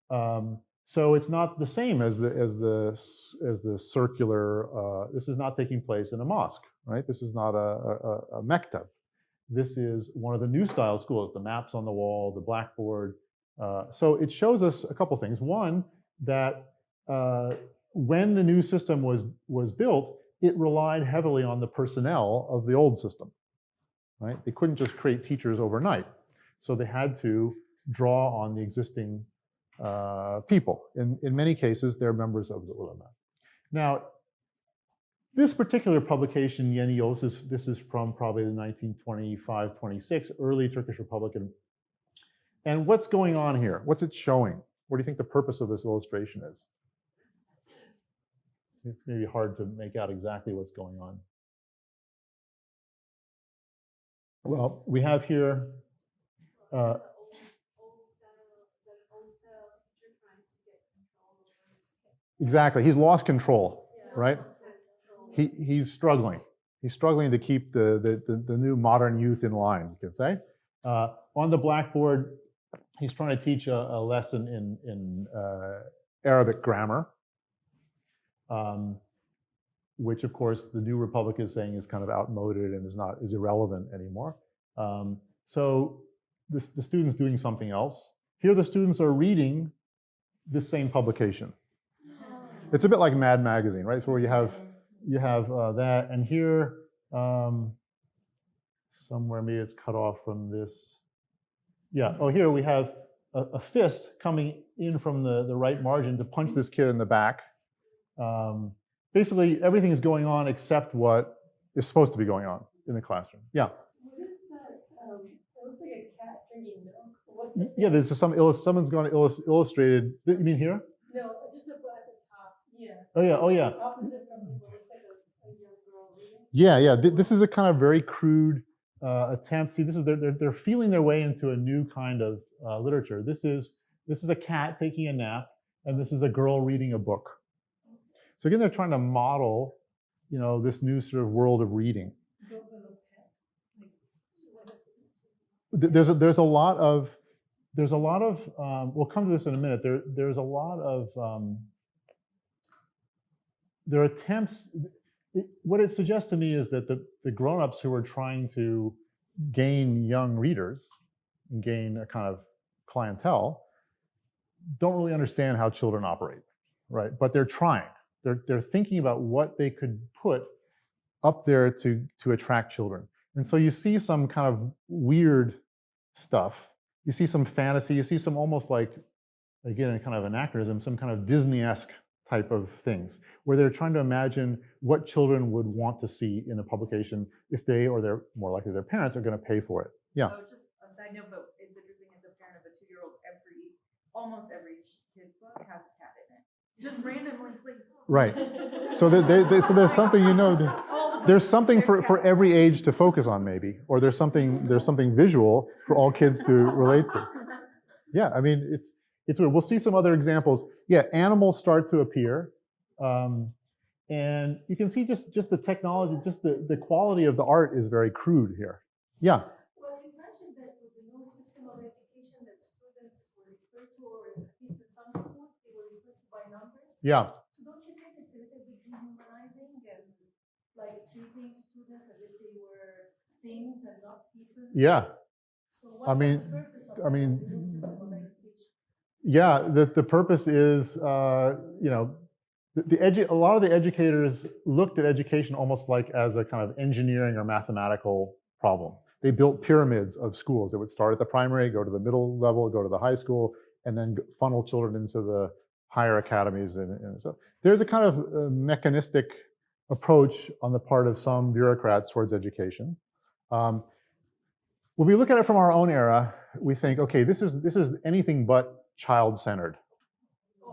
So it's not the same as the circular. This is not taking place in a mosque, right? This is not a mektab. This is one of the new style schools. The maps on the wall, the blackboard. So it shows us a couple things. One, that when the new system was built, it relied heavily on the personnel of the old system, right? They couldn't just create teachers overnight. So they had to draw on the existing people. In many cases, they're members of the ulama. Now, this particular publication, Yeni Yol, this is from probably the 1925-26, early Turkish Republican. And what's going on here? What's it showing? What do you think the purpose of this illustration is? It's maybe hard to make out exactly what's going on. Well, we have here exactly. He's lost control, right? He's struggling. He's struggling to keep the new modern youth in line, you could say. On the blackboard, he's trying to teach a lesson in Arabic grammar, which of course the New Republic is saying is kind of outmoded and is irrelevant anymore. So the student's doing something else. Here the students are reading this same publication. It's a bit like Mad Magazine, right? So where you have that, and here somewhere maybe it's cut off from this. Yeah. Oh, here we have a fist coming in from the right margin to punch this kid in the back. Basically, everything is going on except what is supposed to be going on in the classroom. Yeah. What is that? It looks like a cat drinking milk. What's it? Yeah, there's someone's going to illustrated. You mean here? No, just up at the top. Yeah. Oh yeah. Oh yeah. Opposite from what looks like a young girl reading. Yeah, yeah. This is a kind of very crude attempt. See, this is they're feeling their way into a new kind of literature. This is a cat taking a nap, and this is a girl reading a book. So again, they're trying to model, this new sort of world of reading. There's a lot of we'll come to this in a minute. There's a lot of there are attempts. What it suggests to me is that the grown-ups who are trying to gain young readers and gain a kind of clientele don't really understand how children operate, right? But they're trying. They're thinking about what they could put up there to attract children. And so you see some kind of weird stuff. You see some fantasy. You see some almost like, again, a kind of anachronism, some kind of Disney-esque type of things, where they're trying to imagine what children would want to see in a publication if they, or they're more likely their parents, are going to pay for it. Yeah. Oh, just a side note, but it's interesting as a parent of a 2-year-old, almost every kid's book has a cat in it. Just randomly, please. Right. So so there's something, there's something for every age to focus on, maybe, or there's something visual for all kids to relate to. Yeah, I mean, it's weird. We'll see some other examples. Yeah, animals start to appear, and you can see just the technology, just the quality of the art is very crude here. Yeah. Well, you mentioned that with the new system of education that students were referred to, or at least in some schools, they were referred to by numbers. Yeah. So don't you think it's a little bit dehumanizing and like treating students as if they were things and not people? Yeah. So what is the purpose of the new system of education? Yeah, the purpose is, a lot of the educators looked at education almost like as a kind of engineering or mathematical problem. They built pyramids of schools that would start at the primary, go to the middle level, go to the high school, and then funnel children into the higher academies. And so there's a kind of mechanistic approach on the part of some bureaucrats towards education. When we look at it from our own era, we think, okay, this is anything but child-centered,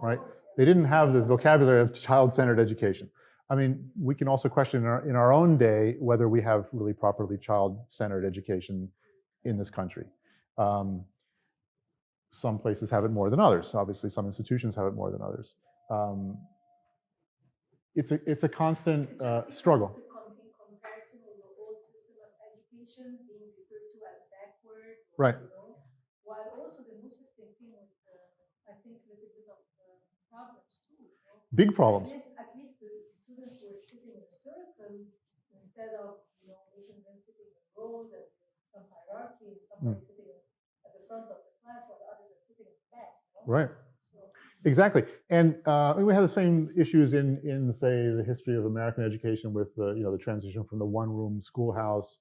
right? They didn't have the vocabulary of child-centered education. I mean, we can also question in our own day whether we have really properly child-centered education in this country. Some places have it more than others. Obviously, some institutions have it more than others. It's a constant struggle. In comparison with the old system of education being referred to as backward, right? While also the new system came with, I think, a little bit of problems too. Big problems. At least the students were sitting in a circle instead of making them sitting in rows and some hierarchy, somebody sitting at the front of the class while the others are sitting in the back. Right. Exactly, and we have the same issues in say the history of American education with the transition from the one-room schoolhouse,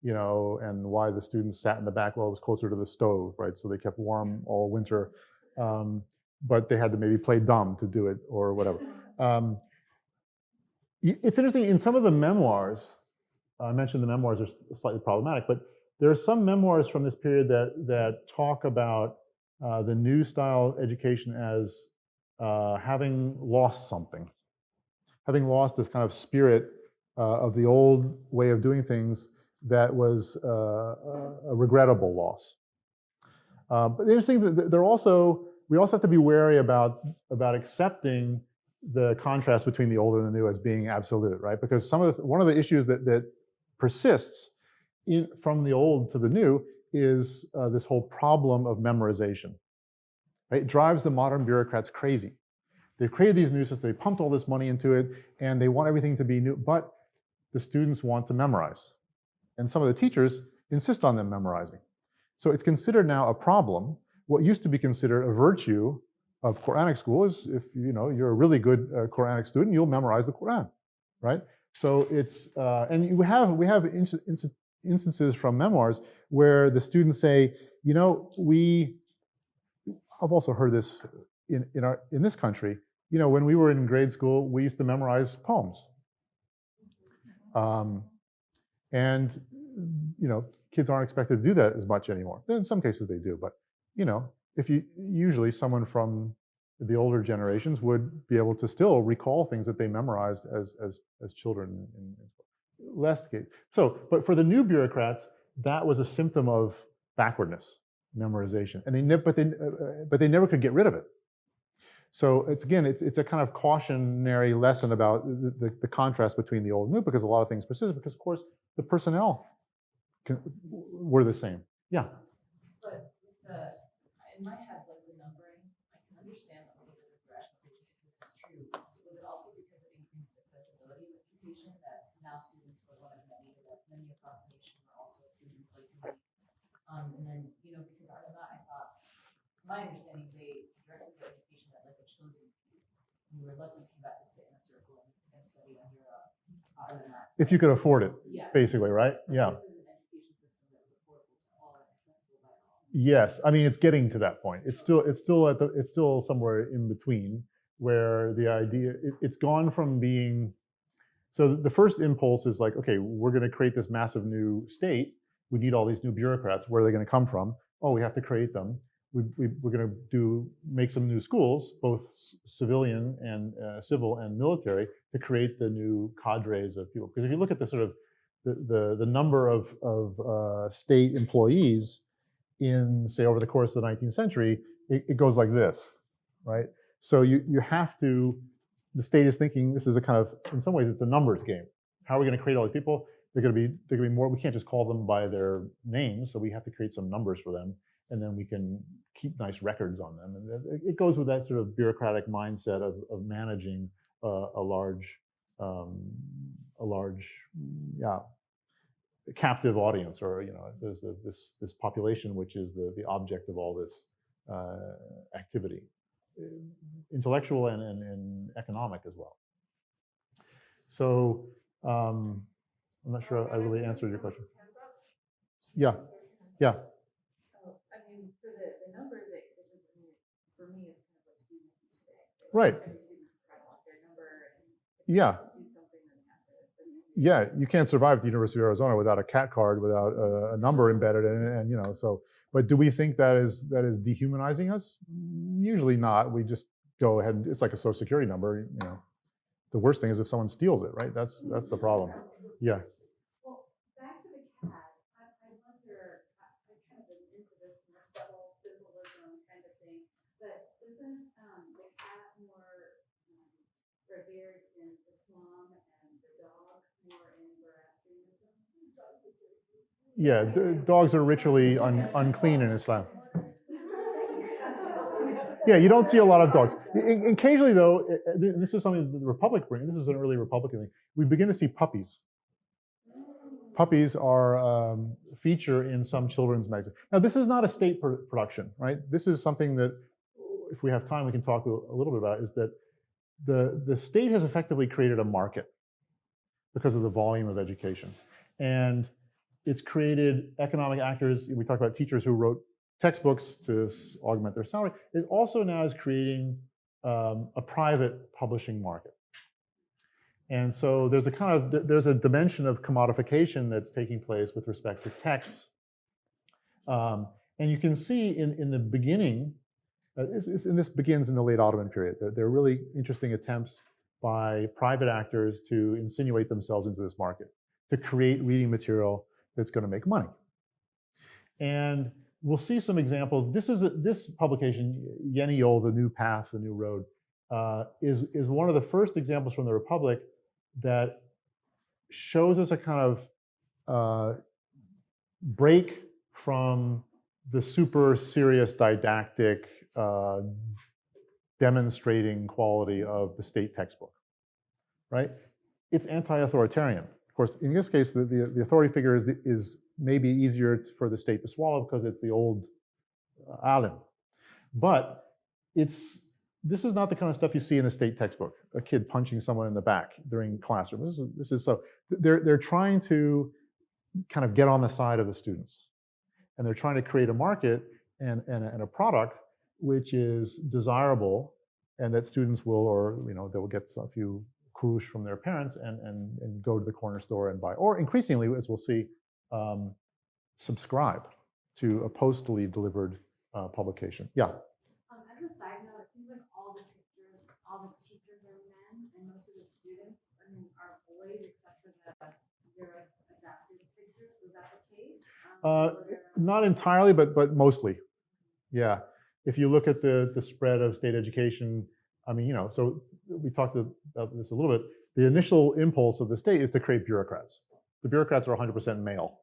and why the students sat in the back. Well, it was closer to the stove, right? So they kept warm all winter, but they had to maybe play dumb to do it or whatever. It's interesting in some of the memoirs. I mentioned the memoirs are slightly problematic, but there are some memoirs from this period that talk about the new style education as having lost something, having lost this kind of spirit of the old way of doing things that was a regrettable loss. But the interesting thing that we also have to be wary about accepting the contrast between the old and the new as being absolute, right? Because one of the issues that persists from the old to the new is this whole problem of memorization. Right? It drives the modern bureaucrats crazy. They've created these new systems, they pumped all this money into it, and they want everything to be new, but the students want to memorize. And some of the teachers insist on them memorizing. So it's considered now a problem. What used to be considered a virtue of Quranic school is if you're a really good Quranic student, you'll memorize the Quran, right? So it's and we have instances from memoirs where the students say, I've also heard this in this country. When we were in grade school, we used to memorize poems, and kids aren't expected to do that as much anymore. In some cases they do, but if usually someone from the older generations would be able to still recall things that they memorized as children in less case. So, but for the new bureaucrats, that was a symptom of backwardness, memorization, and they never could get rid of it. So it's a kind of cautionary lesson about the contrast between the old and new, because a lot of things persist, because of course the personnel were the same. Yeah. But in my head, like the numbering, I can understand a little bit of the rationalization if this is true. Was it also because of increased accessibility of education that now students were one of many across the nation were also students like me? And then, because out of that, I thought, my understanding, they directed their education at like a chosen few. You were lucky if you got to sit in a circle and study under other than that. If you could afford it, yeah. Basically, right? But yeah. This is an education system that was affordable to all and accessible by all. Yes, I mean it's getting to that point. It's still somewhere in between, where the idea it's gone from being. So the first impulse is like, okay, we're going to create this massive new state. We need all these new bureaucrats. Where are they going to come from? Oh, we have to create them. We're going to make some new schools, both civilian and civil and military, to create the new cadres of people. Because if you look at the sort of the number of state employees in, say, over the course of the 19th century, it goes like this, right? So you have to. The state is thinking this is a kind of, in some ways, it's a numbers game. How are we going to create all these people? They're going to be more. We can't just call them by their names, so we have to create some numbers for them, and then we can keep nice records on them. And it goes with that sort of bureaucratic mindset of managing a large captive audience, or there's this population which is the object of all this activity, intellectual and economic as well. So I'm not sure I really answered your question. Yeah. I mean, for the numbers, it just, for me, it's kind of like student fees today. Right. Every student can try to lock their number and Yeah. do something, then they have to listen. Yeah, you can't survive at the University of Arizona without a CAT card, without a number embedded in it, and so. But do we think that is dehumanizing us? Usually not. We just go ahead and it's like a Social Security number. The worst thing is if someone steals it, right? That's the problem. Yeah. Well, back to the cat. I wonder. I kind of been into this more subtle symbolism kind of thing, but isn't the cat more revered in Islam and the dog more in Zoroastrianism? Yeah, dogs are ritually unclean in Islam. Yeah, you don't see a lot of dogs. Occasionally, though, this is something the Republic brings. This is an early Republican thing. We begin to see puppies. Puppies are a feature in some children's magazines. Now, this is not a state production, right? This is something that, if we have time, we can talk a little bit about, is that the state has effectively created a market because of the volume of education. And it's created economic actors. We talk about teachers who wrote textbooks to augment their salary. It also now is creating a private publishing market. And so there's a dimension of commodification that's taking place with respect to texts. And you can see in the beginning, and this begins in the late Ottoman period. There are really interesting attempts by private actors to insinuate themselves into this market, to create reading material that's going to make money. And we'll see some examples. This publication, Yeni Yol, The New Path, The New Road, is one of the first examples from the Republic that shows us a kind of break from the super serious didactic demonstrating quality of the state textbook, right? It's anti-authoritarian. Of course, in this case, the authority figure is maybe easier for the state to swallow because it's the old alim. But this is not the kind of stuff you see in a state textbook, a kid punching someone in the back during classroom. This is so, they're trying to kind of get on the side of the students. And they're trying to create a market and a product which is desirable and that students will, or they will get a few kurush from their parents and go to the corner store and buy. Or increasingly, as we'll see, subscribe to a postally delivered publication. Yeah? As a side note, it seems like all the teachers are men and most of the students, are boys except for their adopted pictures. Was that the case? Not entirely, but mostly. Yeah. If you look at the spread of state education, so we talked about this a little bit. The initial impulse of the state is to create bureaucrats. The bureaucrats are 100% male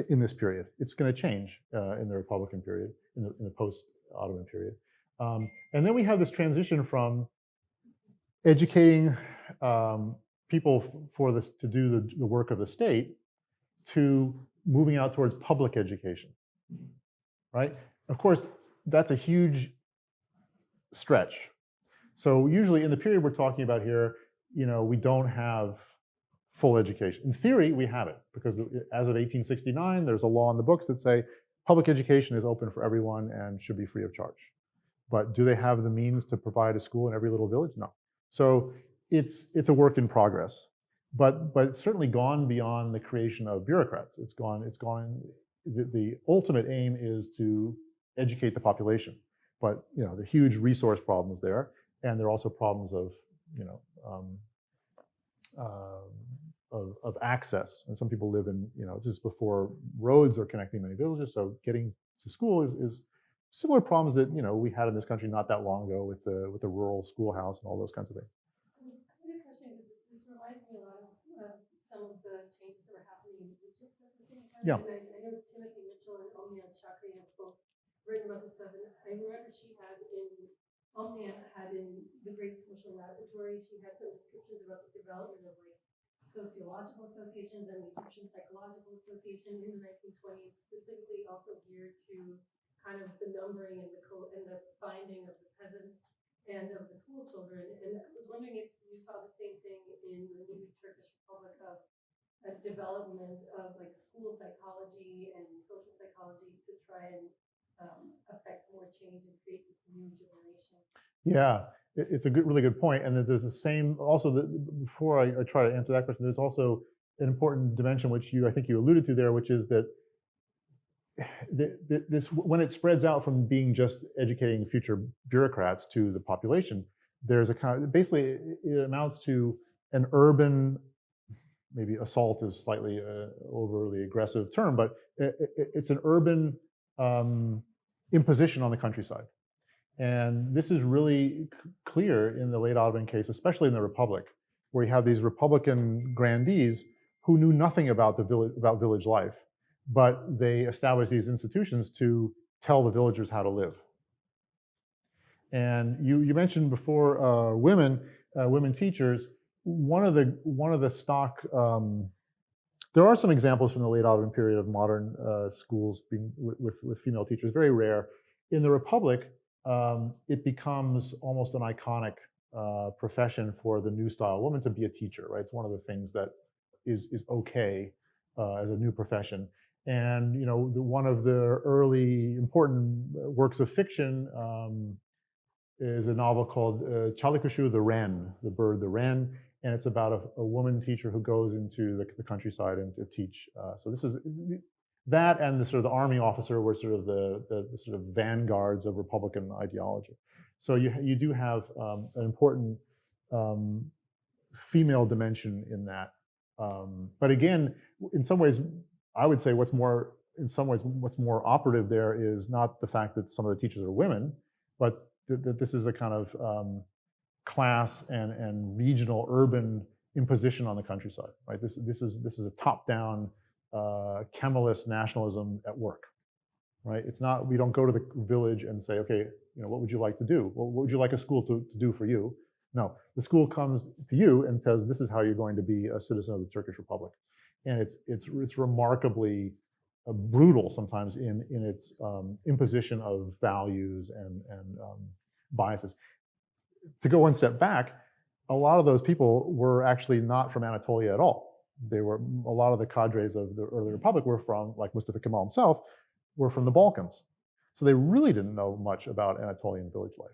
in this period. It's going to change in the Republican period, in the post-Ottoman period. And then we have this transition from educating people to do the work of the state to moving out towards public education, right? Of course, that's a huge stretch. So usually in the period we're talking about here, we don't have full education. In theory, we have it, because as of 1869, there's a law in the books that say public education is open for everyone and should be free of charge. But do they have the means to provide a school in every little village? No. So it's a work in progress. But it's certainly gone beyond the creation of bureaucrats. The ultimate aim is to educate the population. But the huge resource problems there, and there are also problems of access. And some people live in this is before roads are connecting many villages, so getting to school is similar problems that we had in this country not that long ago with the rural schoolhouse and all those kinds of things. I have a question, because this reminds me a lot of some of the changes that were happening in Egypt at the same time. Yeah. And I know Timothy Mitchell and Omnia Shakri have both written about this stuff. And I remember Omnia had in The Great Social Laboratory, she had some descriptions about the development of sociological associations and the Egyptian Psychological Association in the 1920s, specifically also geared to kind of the numbering and the finding of the peasants and of the school children. And I was wondering if you saw the same thing in the new Turkish Republic, of a development of school psychology and social psychology to try and affect more change and create this new generation. Yeah, it's a really good point. And that there's the same, also, before I try to answer that question, there's also an important dimension which I think you alluded to there, which is that this, when it spreads out from being just educating future bureaucrats to the population, there's a kind of, basically it amounts to an urban, maybe assault is slightly overly aggressive term, but it's an urban imposition on the countryside. And this is really clear in the late Ottoman case, especially in the Republic, where you have these Republican grandees who knew nothing about village life, but they established these institutions to tell the villagers how to live. And you mentioned before women teachers. One of the stock, there are some examples from the late Ottoman period of modern schools being with female teachers, very rare. In the Republic, it becomes almost an iconic profession for the new style woman to be a teacher, right? It's one of the things that is okay as a new profession. And one of the early important works of fiction is a novel called Çalıkuşu, the Wren, the bird, the wren, and it's about a woman teacher who goes into the countryside and to teach. So that and the sort of the army officer were sort of the sort of vanguards of Republican ideology. So you do have an important female dimension in that. But again, in some ways, I would say what's more operative there is not the fact that some of the teachers are women, but that this is a kind of class and regional urban imposition on the countryside, right? This is a top-down Kemalist nationalism at work, right? It's not, we don't go to the village and say, okay, what would you like to do? What would you like a school to do for you? No, the school comes to you and says, this is how you're going to be a citizen of the Turkish Republic. And it's remarkably brutal sometimes in its imposition of values and biases. To go one step back, a lot of those people were actually not from Anatolia at all. A lot of the cadres of the early republic were from, like Mustafa Kemal himself, were from the Balkans. So they really didn't know much about Anatolian village life.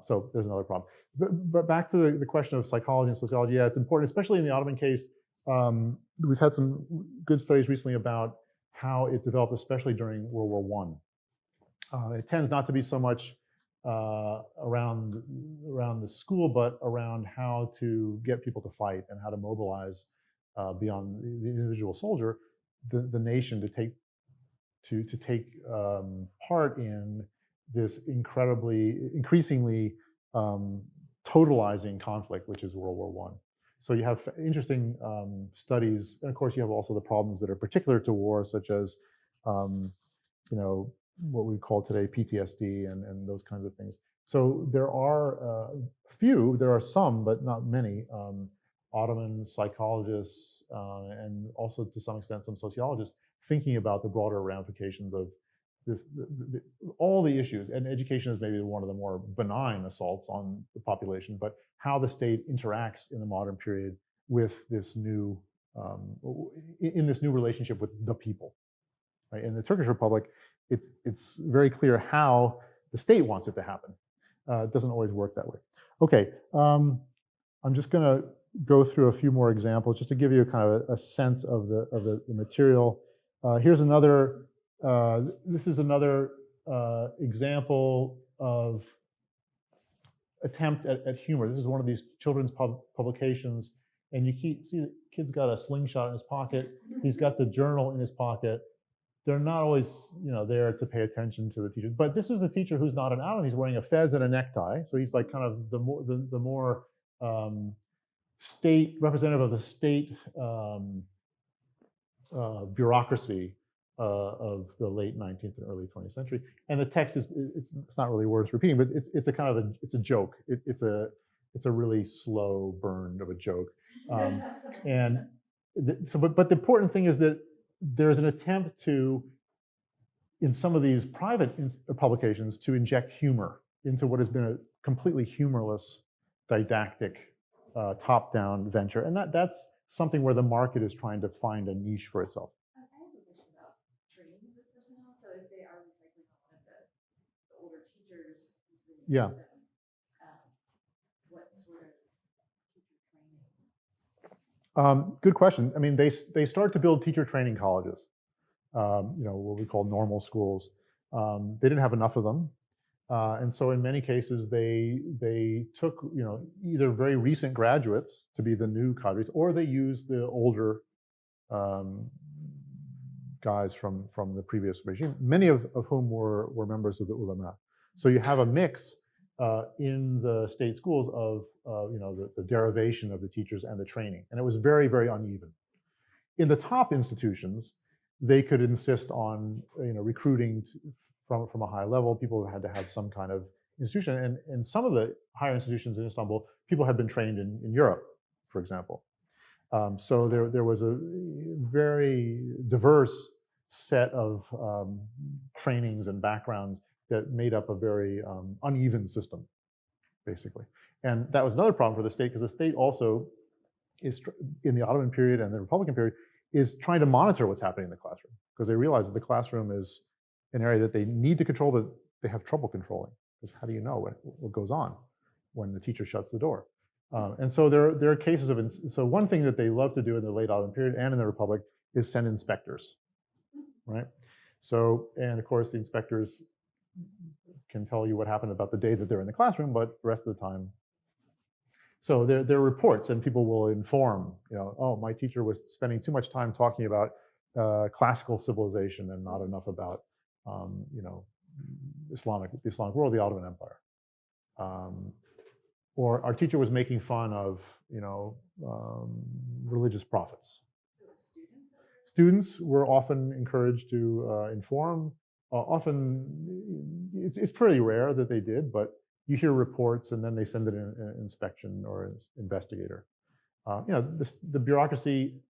So there's another problem. But back to the question of psychology and sociology, yeah, it's important, especially in the Ottoman case. We've had some good studies recently about how it developed, especially during World War I. It tends not to be so much around the school, but around how to get people to fight and how to mobilize beyond the individual soldier, the nation to take part in this increasingly totalizing conflict, which is World War I. So you have interesting studies, and of course you have also the problems that are particular to war, such as what we call today PTSD and those kinds of things. So there are some, but not many, Ottoman psychologists and also to some extent some sociologists thinking about the broader ramifications of all the issues. And education is maybe one of the more benign assaults on the population, but how the state interacts in the modern period with this new, in this new relationship with the people. Right? In the Turkish Republic, it's very clear how the state wants it to happen. It doesn't always work that way. Okay, I'm just going to go through a few more examples just to give you a kind of a sense of the material. Here's another. This is another example of attempt at humor. This is one of these children's publications, and you see the kid's got a slingshot in his pocket. He's got the journal in his pocket. They're not always, there to pay attention to the teacher. But this is a teacher who's not an Allen. He's wearing a fez and a necktie, so he's like kind of the more state representative of the state bureaucracy of the late 19th and early 20th century. And the text it's not really worth repeating, but it's a kind of a joke. It's a really slow burn of a joke. But the important thing is that there's an attempt to, in some of these private publications, to inject humor into what has been a completely humorless, didactic, top-down venture. And that's something where the market is trying to find a niche for itself. I have a question about training the personnel. So if they are recycling one of the older teachers into the new system, what sort of teacher training? Good question. I mean, they start to build teacher training colleges, what we call normal schools. They didn't have enough of them. And so in many cases, they took, either very recent graduates to be the new cadres, or they used the older guys from the previous regime, many of whom were members of the ulama. So you have a mix in the state schools of the derivation of the teachers and the training, and it was very, very uneven. In the top institutions, they could insist on recruiting from a high level. People had to have some kind of institution, and in some of the higher institutions in Istanbul, people had been trained in Europe, for example. So there was a very diverse set of trainings and backgrounds that made up a very uneven system, basically. And that was another problem for the state, because the state also is, in the Ottoman period and the Republican period, is trying to monitor what's happening in the classroom, because they realize that the classroom is an area that they need to control, but they have trouble controlling, because how do you know what goes on when the teacher shuts the door? And so there are cases of, so one thing that they love to do in the late Ottoman period and in the Republic is send inspectors right? So, and of course, the inspectors can tell you what happened about the day that they're in the classroom, but the rest of the time. So there are reports, and people will inform, oh, my teacher was spending too much time talking about classical civilization and not enough about, the Islamic world, the Ottoman Empire. Or our teacher was making fun of, religious prophets. So it's students? Students were often encouraged to inform. Often, it's pretty rare that they did, but you hear reports and then they send it in an inspection or an investigator. The bureaucracy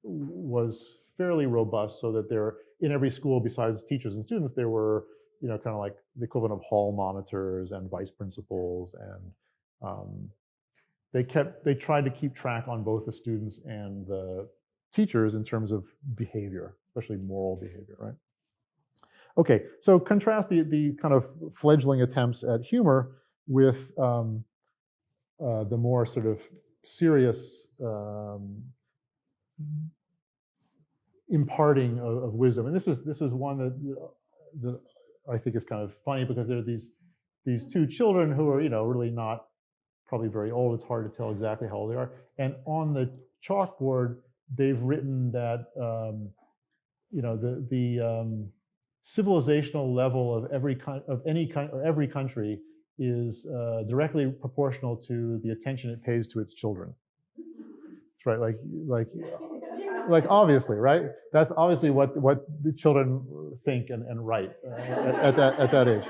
was fairly robust, so that there, in every school, besides teachers and students, there were, kind of like the equivalent of hall monitors and vice principals, and they tried to keep track on both the students and the teachers in terms of behavior, especially moral behavior, right? Okay, so contrast the kind of fledgling attempts at humor with the more sort of serious imparting of wisdom. And this is one that I think is kind of funny, because there are these two children who are, really not probably very old. It's hard to tell exactly how old they are. And on the chalkboard, they've written that the civilizational level of every country is directly proportional to the attention it pays to its children. That's right, like obviously, right? That's obviously what the children think and write at that age.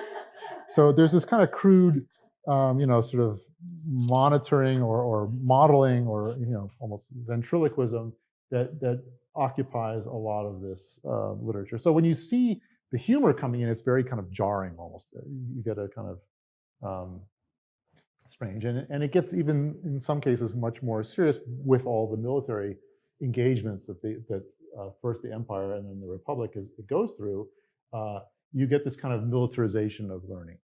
So there's this kind of crude, sort of monitoring or modeling or almost ventriloquism that occupies a lot of this literature. So when you see the humor coming in, it's very kind of jarring almost. You get a kind of strange, and it gets, even in some cases, much more serious with all the military engagements that first the empire and then the republic it goes through. You get this kind of militarization of learning,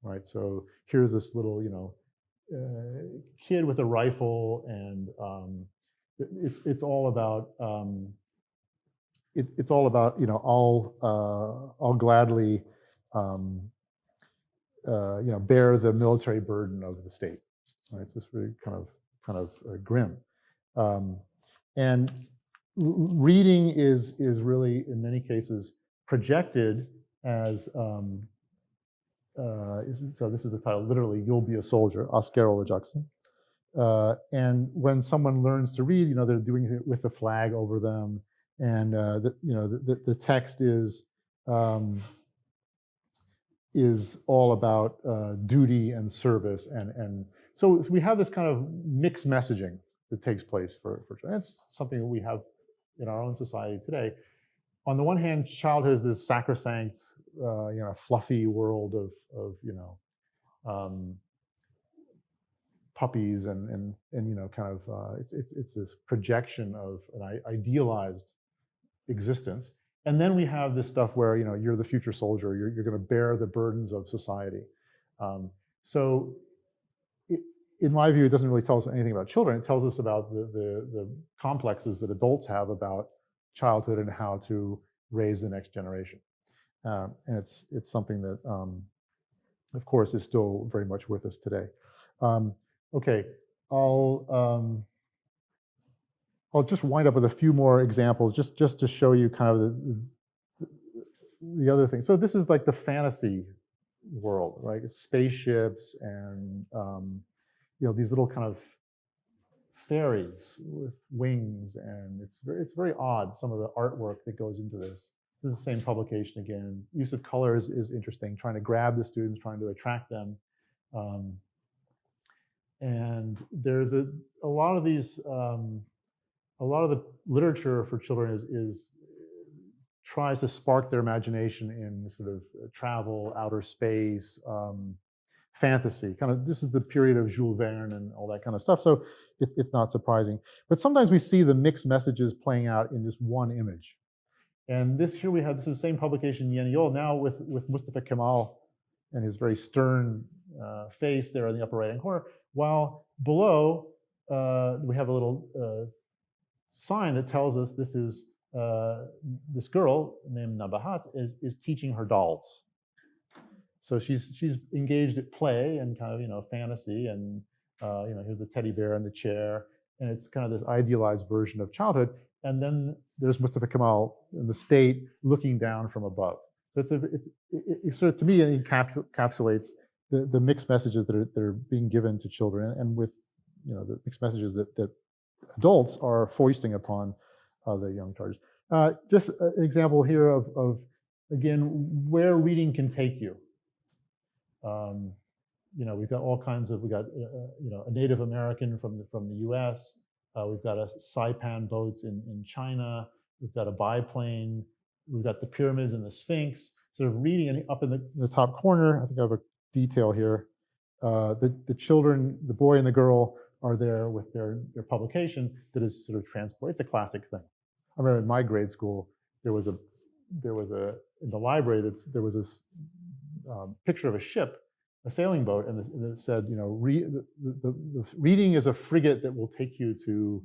right? So here's this little kid with a rifle, and it's all about it's all about I'll gladly bear the military burden of the state, right? It's just really kind of grim, and reading is really, in many cases, projected as so this is the title, literally, "You'll be a soldier," asker olacaksın. And when someone learns to read, they're doing it with the flag over them, and the text is all about duty and service, and so we have this kind of mixed messaging that takes place for children. That's something that we have in our own society today. On the one hand, childhood is this sacrosanct, fluffy world of puppies and kind of it's this projection of an idealized existence. And then we have this stuff where you're the future soldier, you're going to bear the burdens of society. So in my view, it doesn't really tell us anything about children. It tells us about the complexes that adults have about childhood and how to raise the next generation. And it's something that, of course, is still very much with us today. Okay, I'll just wind up with a few more examples, just to show you kind of the other thing. So this is like the fantasy world, right? Spaceships and these little kind of fairies with wings, and it's very odd, some of the artwork that goes into this. This is the same publication again. Use of colors is interesting, trying to grab the students, trying to attract them. And there's a lot of these, a lot of the literature for children tries to spark their imagination in sort of travel, outer space, fantasy. Kind of, this is the period of Jules Verne and all that kind of stuff. So it's not surprising. But sometimes we see the mixed messages playing out in just one image. And this here we have, this is the same publication, Yeni Yol, now with Mustafa Kemal and his very stern face there in the upper right-hand corner, while below we have a little sign that tells us this is this girl named Nabahat is teaching her dolls. So she's engaged at play and kind of fantasy, and here's the teddy bear in the chair, and it's kind of this idealized version of childhood. And then there's Mustafa Kemal in the state looking down from above. So it sort of, to me, it encapsulates the mixed messages that are being given to children, and with the mixed messages that adults are foisting upon the young charges. Just an example here of again where reading can take you. We've got all kinds of, we got a Native American from the U.S. We've got a saipan boats in China. We've got a biplane. We've got the pyramids and the Sphinx. Sort of reading, and up in the top corner, I think I have a detail here. The children, the boy and the girl, are there with their publication that is sort of transported. It's a classic thing. I remember in my grade school, there was a in the library there was this picture of a ship, a sailing boat, and it said, the reading is a frigate that will take you to,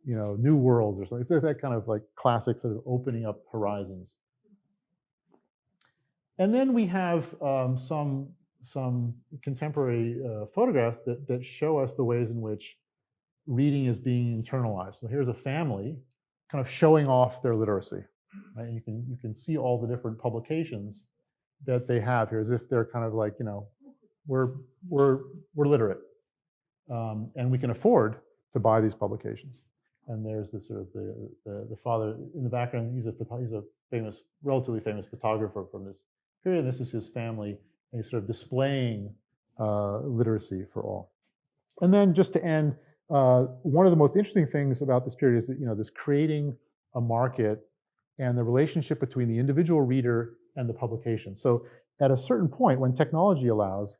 new worlds or something. It's that kind of like classic sort of opening up horizons. And then we have some contemporary photographs that show us the ways in which reading is being internalized. So here's a family kind of showing off their literacy. Right? And you can see all the different publications that they have here, as if they're kind of like, we're literate, and we can afford to buy these publications. And there's the sort of the father in the background. He's a relatively famous photographer from this period. This is his family, and he's sort of displaying literacy for all. And then just to end, one of the most interesting things about this period is that this creating a market and the relationship between the individual reader and the publication. So at a certain point, when technology allows,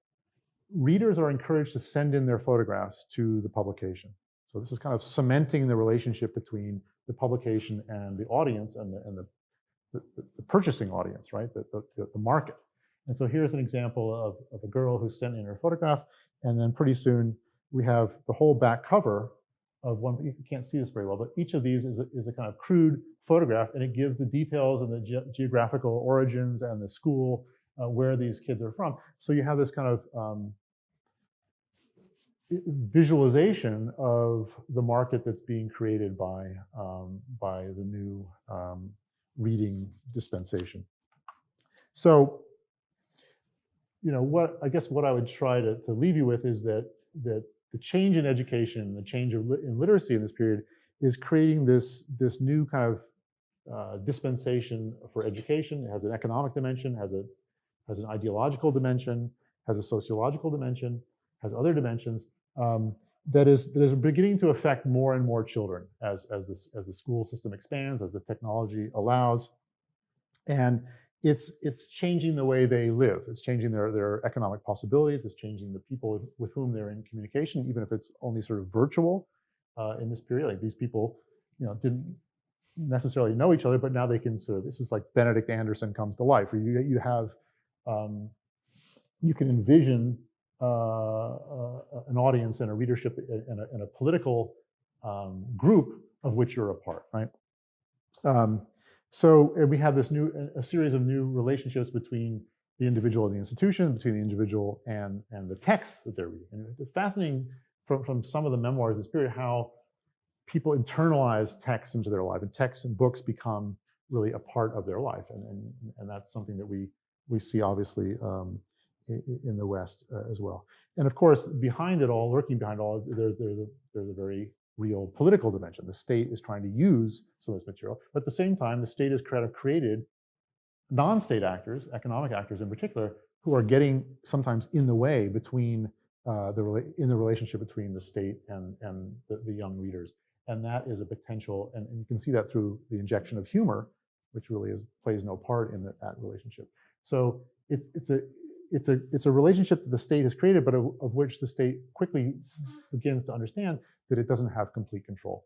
readers are encouraged to send in their photographs to the publication. So this is kind of cementing the relationship between the publication and the audience and the purchasing audience, right? The market. And so here's an example of a girl who sent in her photograph, and then pretty soon we have the whole back cover of one. You can't see this very well, but each of these is a kind of crude photograph, and it gives the details and the geographical origins and the school where these kids are from. So you have this kind of visualization of the market that's being created by the new reading dispensation. So, what I would try to leave you with is that the change in education, the change in literacy in this period, is creating this new kind of dispensation for education. It has an economic dimension, has an ideological dimension, has a sociological dimension, has other dimensions that is beginning to affect more and more children as the school system expands, as the technology allows, and it's changing the way they live. It's changing their economic possibilities. It's changing the people with whom they're in communication, even if it's only sort of virtual in this period. Like these people, didn't necessarily know each other, but now they can sort of. This is like Benedict Anderson comes to life. Where you have you can envision an audience and a readership and a political group of which you're a part, right? So we have a series of new relationships between the individual and the institution, between the individual and the texts that they're reading. And it's fascinating from some of the memoirs of this period how people internalize texts into their life, and texts and books become really a part of their life, and that's something that we see obviously in the West as well. And of course, behind it all, lurking behind it all, is there's a very real political dimension. The state is trying to use some of this material, but at the same time, the state has kind of created non-state actors, economic actors in particular, who are getting sometimes in the way between in the relationship between the state and the young readers. And that is a potential, and you can see that through the injection of humor, which really plays no part in that relationship. So it's a relationship that the state has created, but of which the state quickly begins to understand that it doesn't have complete control.